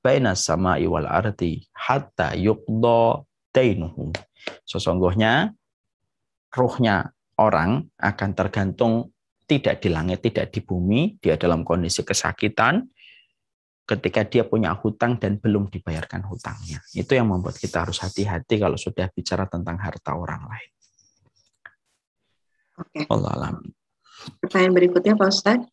bainas sama'i wal ardi hatta yuqda dainuhu. Sesungguhnya ruhnya orang akan tergantung tidak di langit, tidak di bumi, dia dalam kondisi kesakitan, ketika dia punya hutang dan belum dibayarkan hutangnya. Itu yang membuat kita harus hati-hati kalau sudah bicara tentang harta orang lain. Oke. Allah alam. Pertanyaan berikutnya Pak Ustadz.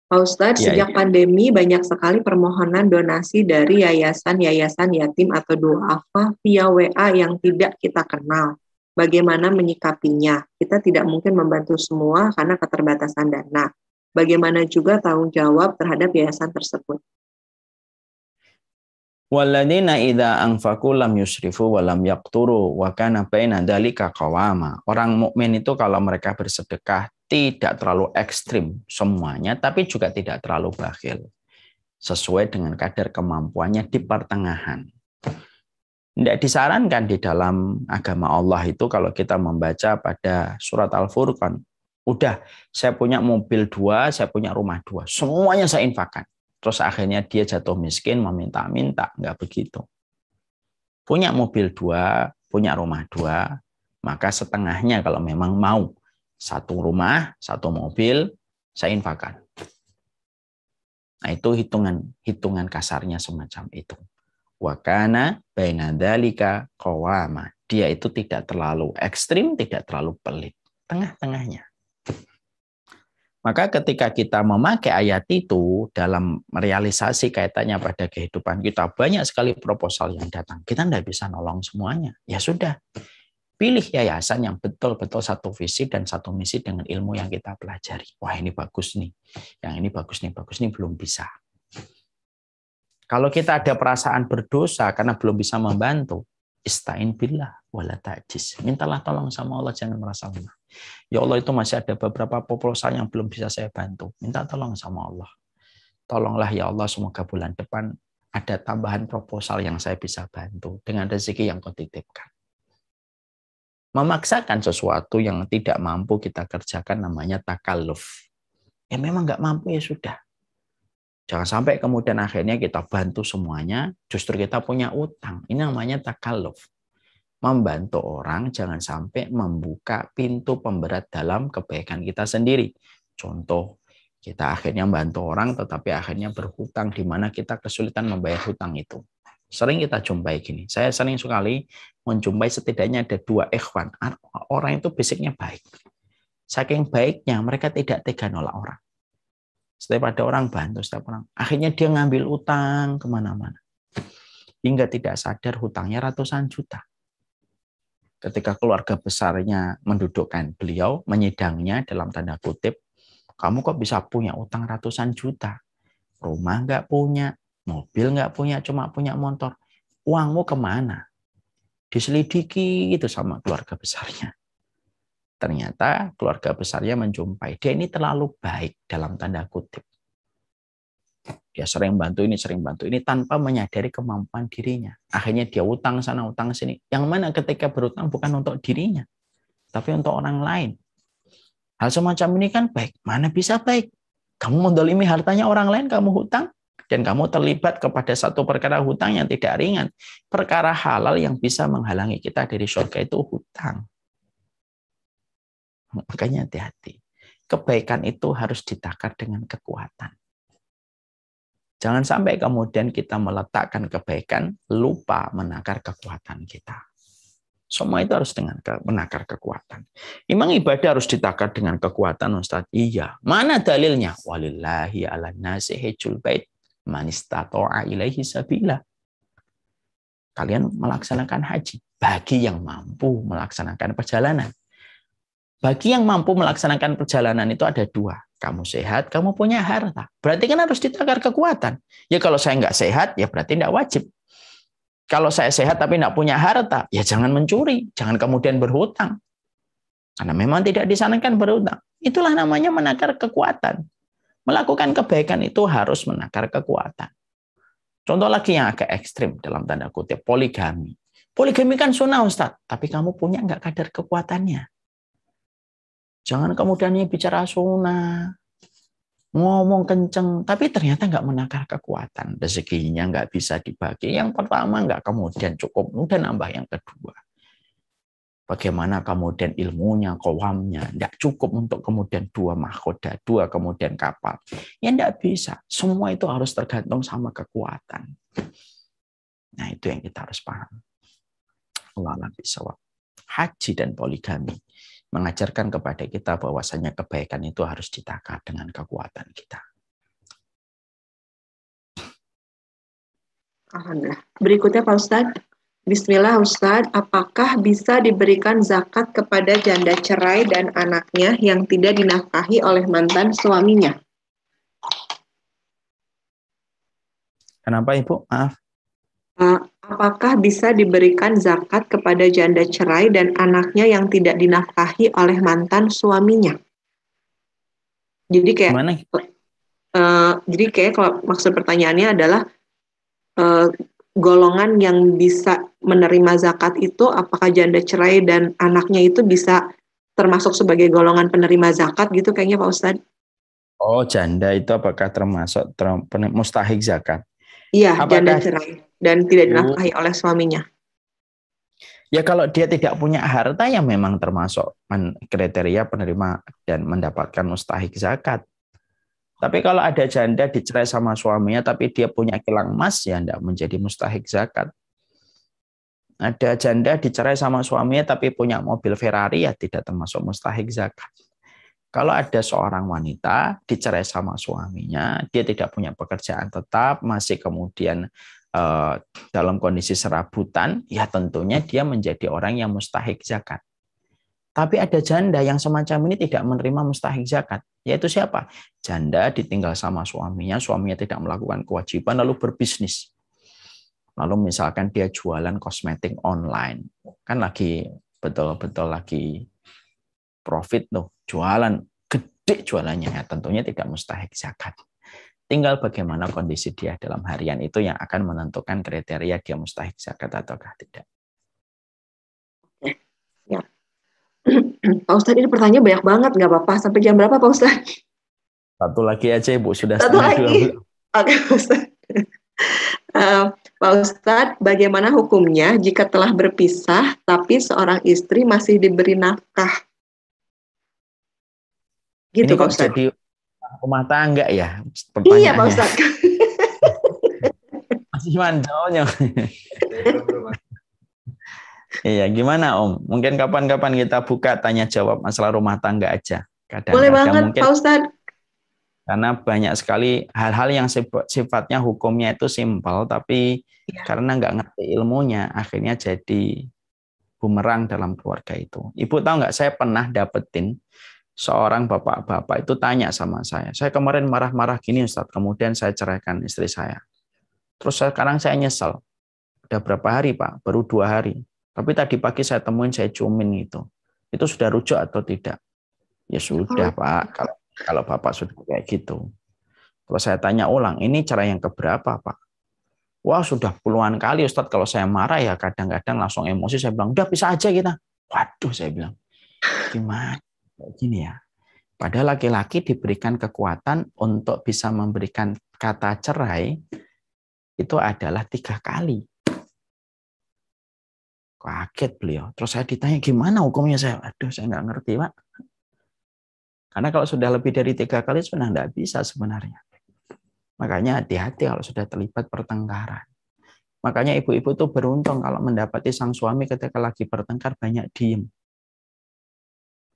Pak Ustadz, Ya, sejak pandemi banyak sekali permohonan donasi dari yayasan-yayasan yatim atau duafa via WA yang tidak kita kenal. Bagaimana menyikapinya? Kita tidak mungkin membantu semua karena keterbatasan dana. Bagaimana juga tanggung jawab terhadap yayasan tersebut? Walladzina idza anfaqu lam yusrifu wa lam yaqturu wa kana baina dzalika qawama. Orang mukmin itu kalau mereka bersedekah tidak terlalu ekstrim semuanya, tapi juga tidak terlalu bakhil. Sesuai dengan kadar kemampuannya di pertengahan. Tidak disarankan di dalam agama Allah itu kalau kita membaca pada surat Al-Furqan, udah saya punya mobil 2, saya punya rumah 2, semuanya saya infakkan. Terus akhirnya dia jatuh miskin, meminta-minta. Enggak begitu. Punya mobil 2, punya rumah 2, maka setengahnya kalau memang mau. 1 rumah, 1 mobil, saya infakkan. Nah itu hitungan kasarnya semacam itu. Wa kana baina dzalika qawama. Dia itu tidak terlalu ekstrim, tidak terlalu pelit. Tengah-tengahnya. Maka ketika kita memakai ayat itu dalam merealisasi kaitannya pada kehidupan kita, banyak sekali proposal yang datang. Kita tidak bisa nolong semuanya. Ya sudah, pilih yayasan yang betul-betul satu visi dan satu misi dengan ilmu yang kita pelajari. Wah ini bagus nih, yang ini bagus nih belum bisa. Kalau kita ada perasaan berdosa karena belum bisa membantu, istain billah wala ta'jiz. Mintalah tolong sama Allah, jangan merasa lemah. Ya Allah, itu masih ada beberapa proposal yang belum bisa saya bantu. Minta tolong sama Allah. Tolonglah ya Allah, semoga bulan depan ada tambahan proposal yang saya bisa bantu dengan rezeki yang Kau titipkan. Memaksakan sesuatu yang tidak mampu kita kerjakan namanya takalluf. Ya memang nggak mampu ya sudah. Jangan sampai kemudian akhirnya kita bantu semuanya, justru kita punya utang. Ini namanya takalluf. Membantu orang jangan sampai membuka pintu pemberat dalam kebaikan kita sendiri. Contoh, kita akhirnya membantu orang tetapi akhirnya berhutang di mana kita kesulitan membayar hutang itu. Sering kita jumpai gini. Saya sering sekali menjumpai setidaknya ada 2 ikhwan. Orang itu basicnya baik. Saking baiknya mereka tidak tega nolak orang. Setiap ada orang bantu, setiap orang. Akhirnya dia ngambil utang kemana-mana. Hingga tidak sadar hutangnya ratusan juta. Ketika keluarga besarnya mendudukkan beliau, menyidangnya dalam tanda kutip, kamu kok bisa punya utang ratusan juta? Rumah nggak punya, mobil nggak punya, cuma punya motor. Uangmu kemana? Diselidiki itu sama keluarga besarnya. Ternyata keluarga besarnya menjumpai dia ini terlalu baik dalam tanda kutip. Dia sering bantu ini tanpa menyadari kemampuan dirinya. Akhirnya dia utang sana, utang sini. Yang mana ketika berutang bukan untuk dirinya, tapi untuk orang lain. Hal semacam ini kan baik. Mana bisa baik? Kamu mendolimi hartanya orang lain, kamu hutang. Dan kamu terlibat kepada satu perkara hutang yang tidak ringan. Perkara halal yang bisa menghalangi kita dari surga itu hutang. Makanya hati-hati. Kebaikan itu harus ditakar dengan kekuatan. Jangan sampai kemudian kita meletakkan kebaikan, lupa menakar kekuatan kita. Semua itu harus dengan menakar kekuatan. Memang ibadah harus ditakar dengan kekuatan, Ustaz. Iya. Mana dalilnya? Walillahi ala nasi hijjul bait man istata'a ilaihi sabila. Kalian melaksanakan haji bagi yang mampu melaksanakan perjalanan. Bagi yang mampu melaksanakan perjalanan itu ada 2. Kamu sehat, kamu punya harta. Berarti kan harus ditakar kekuatan. Ya kalau saya nggak sehat, ya berarti nggak wajib. Kalau saya sehat tapi nggak punya harta, ya jangan mencuri. Jangan kemudian berhutang. Karena memang tidak disarankan berhutang. Itulah namanya menakar kekuatan. Melakukan kebaikan itu harus menakar kekuatan. Contoh lagi yang agak ekstrim dalam tanda kutip, poligami. Poligami kan sunnah Ustaz, tapi kamu punya nggak kadar kekuatannya? Jangan kemudian bicara sunnah, ngomong kenceng, tapi ternyata nggak menakar kekuatan. Rezekinya nggak bisa dibagi. Yang pertama nggak kemudian cukup, udah nambah yang kedua. bagaimana kemudian ilmunya, qawamnya. Tidak cukup untuk kemudian 2 mahkoda, 2 kemudian kapal. Ya tidak bisa. Semua itu harus tergantung sama kekuatan. Nah itu yang kita harus paham. Allah bisawab. Haji dan poligami mengajarkan kepada kita bahwasanya kebaikan itu harus ditakar dengan kekuatan kita. Alhamdulillah. Berikutnya Pak Ustadz. Bismillah Ustadz, apakah bisa diberikan zakat kepada janda cerai dan anaknya yang tidak dinafkahi oleh mantan suaminya? Kenapa Ibu? Maaf. Apakah bisa diberikan zakat kepada janda cerai dan anaknya yang tidak dinafkahi oleh mantan suaminya? Jadi kayak, kalau maksud pertanyaannya adalah golongan yang bisa menerima zakat itu, apakah janda cerai dan anaknya itu bisa termasuk sebagai golongan penerima zakat gitu kayaknya Pak Ustadz? Oh, janda itu apakah termasuk mustahik zakat? Iya, janda cerai dan tidak dinafkahi oleh suaminya. Ya kalau dia tidak punya harta ya memang termasuk kriteria penerima dan mendapatkan mustahik zakat. Tapi kalau ada janda dicerai sama suaminya tapi dia punya kilang emas ya tidak menjadi mustahik zakat. Ada janda dicerai sama suaminya tapi punya mobil Ferrari ya tidak termasuk mustahik zakat. Kalau ada seorang wanita dicerai sama suaminya, dia tidak punya pekerjaan tetap, masih kemudian dalam kondisi serabutan, ya tentunya dia menjadi orang yang mustahik zakat. Tapi ada janda yang semacam ini tidak menerima mustahik zakat. Yaitu siapa? Janda ditinggal sama suaminya tidak melakukan kewajiban lalu berbisnis. Lalu misalkan dia jualan kosmetik online. Kan lagi betul-betul lagi profit tuh. Jualan gede jualannya ya tentunya tidak mustahik zakat. Tinggal bagaimana kondisi dia dalam harian itu yang akan menentukan kriteria dia mustahik zakat ataukah tidak. Ya. Pak Ustadz ini pertanyaan banyak banget, nggak apa-apa. Sampai jam berapa Pak Ustadz? Satu lagi aja Ibu, sudah Satu setengah lagi. 12. Oke Pak Ustadz. Pak Ustadz, bagaimana hukumnya jika telah berpisah tapi seorang istri masih diberi nafkah? Gitu Ini Pak kok Ustadz. jadi rumah tangga ya? Iya Pak Ustadz. Masih mandalnya. Iya, gimana Om? Mungkin kapan-kapan kita buka tanya jawab masalah rumah tangga aja. Boleh banget mungkin, Pak Ustadz. Karena banyak sekali hal-hal yang sifatnya hukumnya itu simpel, tapi karena nggak ngerti ilmunya, akhirnya jadi bumerang dalam keluarga itu. Ibu tahu nggak, saya pernah dapetin seorang bapak-bapak itu tanya sama saya kemarin marah-marah gini Ustadz, kemudian saya ceraikan istri saya. Terus sekarang saya nyesel. Udah berapa hari Pak? Baru 2 hari. Tapi tadi pagi saya temuin, saya ciumin itu. Itu sudah rujuk atau tidak? Ya sudah Pak, kalau Bapak sudah kayak gitu. Terus saya tanya ulang, ini cara yang keberapa Pak? Wah sudah puluhan kali Ustadz, kalau saya marah ya kadang-kadang langsung emosi, saya bilang, udah pisah aja kita. Waduh, saya bilang, gimana? Gini ya, padahal laki-laki diberikan kekuatan untuk bisa memberikan kata cerai, itu adalah 3 kali. Kaget beliau. Terus saya ditanya, gimana hukumnya? Aduh, saya nggak ngerti, Pak. Karena kalau sudah lebih dari 3 kali, sudah nggak bisa sebenarnya. Makanya hati-hati kalau sudah terlibat pertengkaran. Makanya ibu-ibu itu beruntung kalau mendapati sang suami ketika lagi bertengkar banyak diem.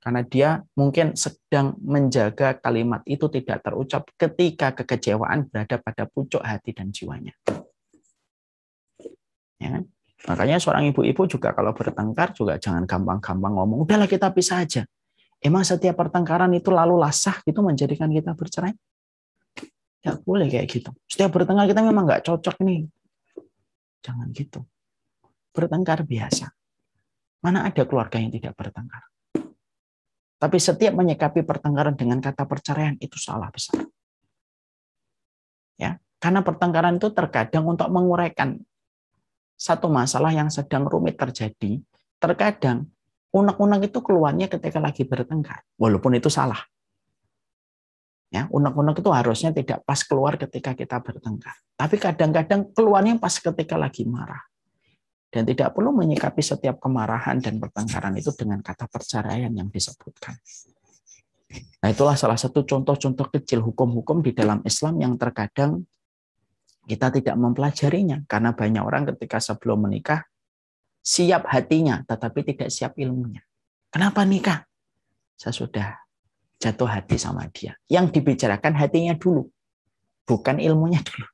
Karena dia mungkin sedang menjaga kalimat itu tidak terucap ketika kekecewaan berada pada pucuk hati dan jiwanya. Ya kan? Makanya seorang ibu-ibu juga kalau bertengkar juga jangan gampang-gampang ngomong, udahlah kita pisah aja. Emang setiap pertengkaran itu lalu lasah gitu menjadikan kita bercerai? Nggak boleh kayak gitu. Setiap bertengkar kita memang nggak cocok nih. Jangan gitu. Bertengkar biasa. Mana ada keluarga yang tidak bertengkar? Tapi setiap menyikapi pertengkaran dengan kata perceraian itu salah besar. Ya, karena pertengkaran itu terkadang untuk menguraikan satu masalah yang sedang rumit terjadi, terkadang unek-unek itu keluarnya ketika lagi bertengkar, walaupun itu salah. Ya, unek-unek itu harusnya tidak pas keluar ketika kita bertengkar. Tapi kadang-kadang keluarnya pas ketika lagi marah. Dan tidak perlu menyikapi setiap kemarahan dan pertengkaran itu dengan kata perceraian yang disebutkan. Nah, itulah salah satu contoh-contoh kecil hukum-hukum di dalam Islam yang terkadang kita tidak mempelajarinya. Karena banyak orang ketika sebelum menikah, siap hatinya, tetapi tidak siap ilmunya. Kenapa nikah? Saya sudah jatuh hati sama dia. Yang dibicarakan hatinya dulu, bukan ilmunya dulu.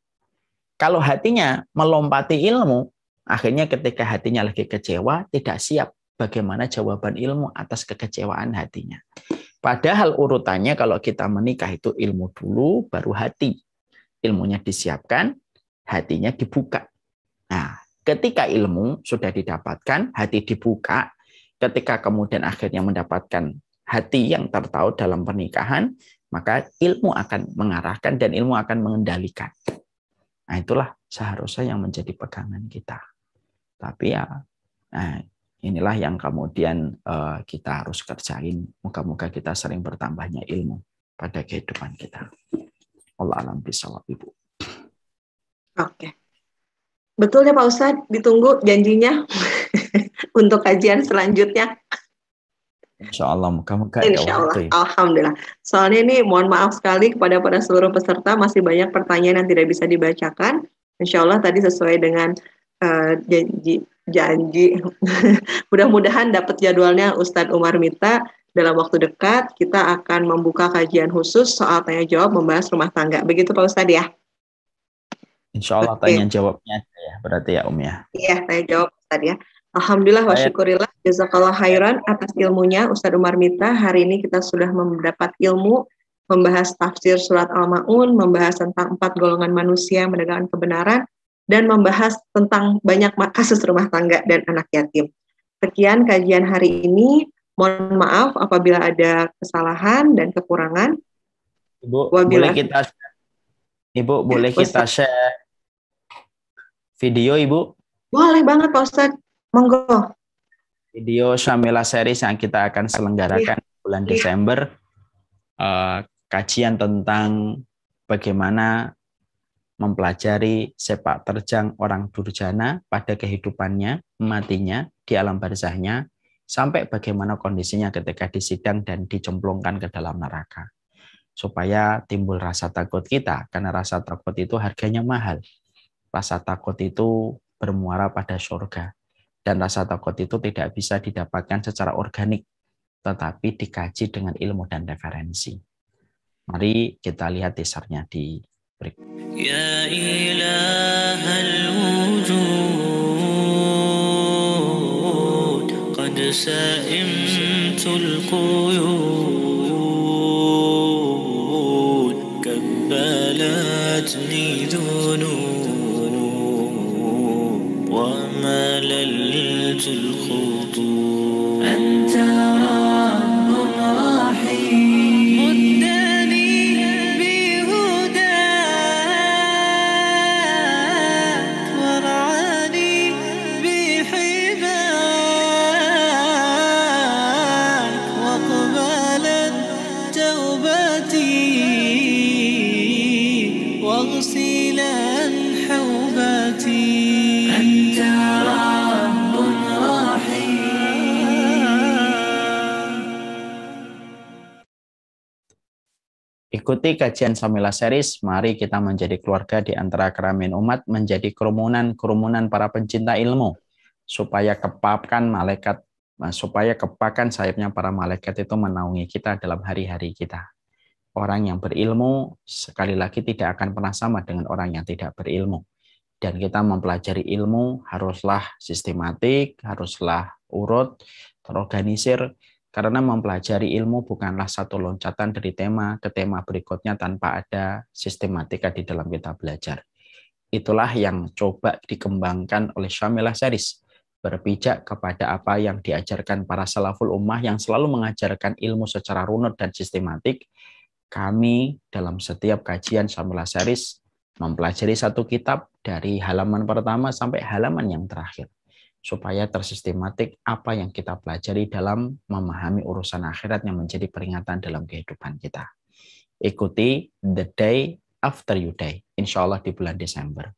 Kalau hatinya melompati ilmu, akhirnya ketika hatinya lagi kecewa, tidak siap bagaimana jawaban ilmu atas kekecewaan hatinya. Padahal urutannya kalau kita menikah itu ilmu dulu, baru hati. Ilmunya disiapkan, hatinya dibuka. Nah, ketika ilmu sudah didapatkan, hati dibuka, ketika kemudian akhirnya mendapatkan hati yang tertaut dalam pernikahan, maka ilmu akan mengarahkan dan ilmu akan mengendalikan. Nah, itulah seharusnya yang menjadi pegangan kita. Tapi ya, nah, inilah yang kemudian kita harus kerjain. Moga-moga kita sering bertambahnya ilmu pada kehidupan kita. Allah alam bisawab, Ibu. Oke. Betul ya Pak Ustadz, ditunggu janjinya untuk kajian selanjutnya. Insya Allah, moga-moga Insya Allah, alhamdulillah. Soalnya ini mohon maaf sekali kepada seluruh peserta, masih banyak pertanyaan yang tidak bisa dibacakan. Insya Allah tadi sesuai dengan janji. Mudah-mudahan dapat jadwalnya Ustadz Umar Mita. Dalam waktu dekat kita akan membuka kajian khusus soal tanya jawab membahas rumah tangga. Begitu Pak Ustadz ya? Insya Allah tanya jawabnya ya, berarti ya ya. Iya, tanya jawab Ustadz ya. Alhamdulillah wa syukurillah, jazakallah khairan atas ilmunya Ustadz Umar Mita. Hari ini kita sudah mendapat ilmu membahas tafsir surat Al-Ma'un, membahas tentang 4 golongan manusia menegakkan kebenaran, dan membahas tentang banyak kasus rumah tangga dan anak yatim. Sekian kajian hari ini. Mohon maaf apabila ada kesalahan dan kekurangan. Ibu, boleh kita share video, Ibu? Boleh banget Pak Ustadz. Monggo. Video Syamilah Series yang kita akan selenggarakan bulan Desember. Kajian tentang bagaimana mempelajari sepak terjang orang durjana pada kehidupannya, matinya, di alam barzahnya, sampai bagaimana kondisinya ketika disidang dan dicemplungkan ke dalam neraka. Supaya timbul rasa takut kita, karena rasa takut itu harganya mahal. Rasa takut itu bermuara pada surga. Dan rasa takut itu tidak bisa didapatkan secara organik, tetapi dikaji dengan ilmu dan referensi. Mari kita lihat teasernya di berikut. Ya ilahal wujud, qad sa'imtul quyud, kabbalatni dhunub, wa malaltul khutub. Anta rabbun rahim, Ikuti kajian Syamilah Series, mari kita menjadi keluarga di antara keramin umat, menjadi kerumunan para pencinta ilmu, supaya kepakan sayapnya para malaikat itu menaungi kita dalam hari-hari kita. Orang yang berilmu sekali lagi tidak akan pernah sama dengan orang yang tidak berilmu. Dan kita mempelajari ilmu haruslah sistematik, haruslah urut, terorganisir. Karena mempelajari ilmu bukanlah satu loncatan dari tema ke tema berikutnya tanpa ada sistematika di dalam kita belajar. Itulah yang coba dikembangkan oleh Syamilah Series, berpijak kepada apa yang diajarkan para salaful ummah yang selalu mengajarkan ilmu secara runut dan sistematik. Kami dalam setiap kajian Syamilah Series mempelajari satu kitab dari halaman pertama sampai halaman yang terakhir, supaya tersistematik apa yang kita pelajari dalam memahami urusan akhirat yang menjadi peringatan dalam kehidupan kita. Ikuti The Day After You Day, insya Allah di bulan Desember.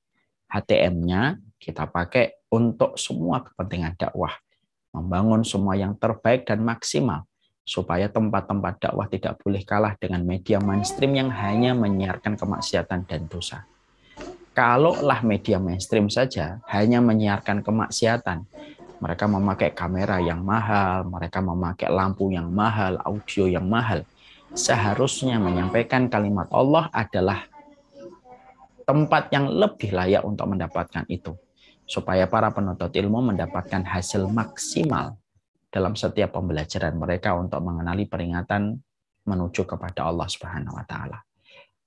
HTM-nya kita pakai untuk semua kepentingan dakwah, membangun semua yang terbaik dan maksimal, supaya tempat-tempat dakwah tidak boleh kalah dengan media mainstream yang hanya menyiarkan kemaksiatan dan dosa. Kalaulah media mainstream saja hanya menyiarkan kemaksiatan, mereka memakai kamera yang mahal, mereka memakai lampu yang mahal, audio yang mahal, seharusnya menyampaikan kalimat Allah adalah tempat yang lebih layak untuk mendapatkan itu, supaya para penuntut ilmu mendapatkan hasil maksimal dalam setiap pembelajaran mereka untuk mengenali peringatan menuju kepada Allah Subhanahu wa taala.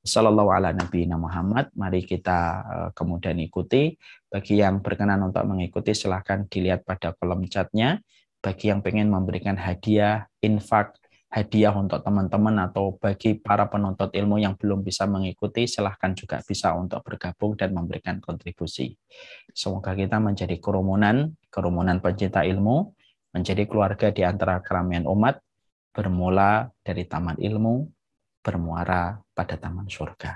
Sallallahu ala nabiyina Muhammad. Mari kita kemudian ikuti. Bagi yang berkenan untuk mengikuti, silahkan dilihat pada kolom chatnya. Bagi yang pengen memberikan hadiah, infak, hadiah untuk teman-teman atau bagi para penuntut ilmu yang belum bisa mengikuti, silahkan juga bisa untuk bergabung dan memberikan kontribusi. Semoga kita menjadi kerumunan pencinta ilmu, menjadi keluarga di antara keramaian umat, bermula dari taman ilmu, bermuara pada taman surga.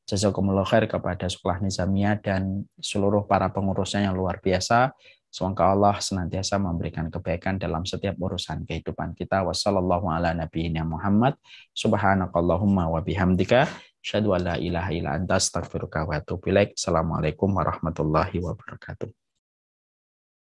Jazakumullah khair kepada Sekolah Nizamiyah dan seluruh para pengurusnya yang luar biasa. Semoga Allah senantiasa memberikan kebaikan dalam setiap urusan kehidupan kita. Wassallallahu ala nabiyyina Muhammad. Subhanakallahumma wa bihamdika. Asyhadu an la ilaha illa anta astaghfiruka wa atubu ilaik. Assalamualaikum warahmatullahi wabarakatuh.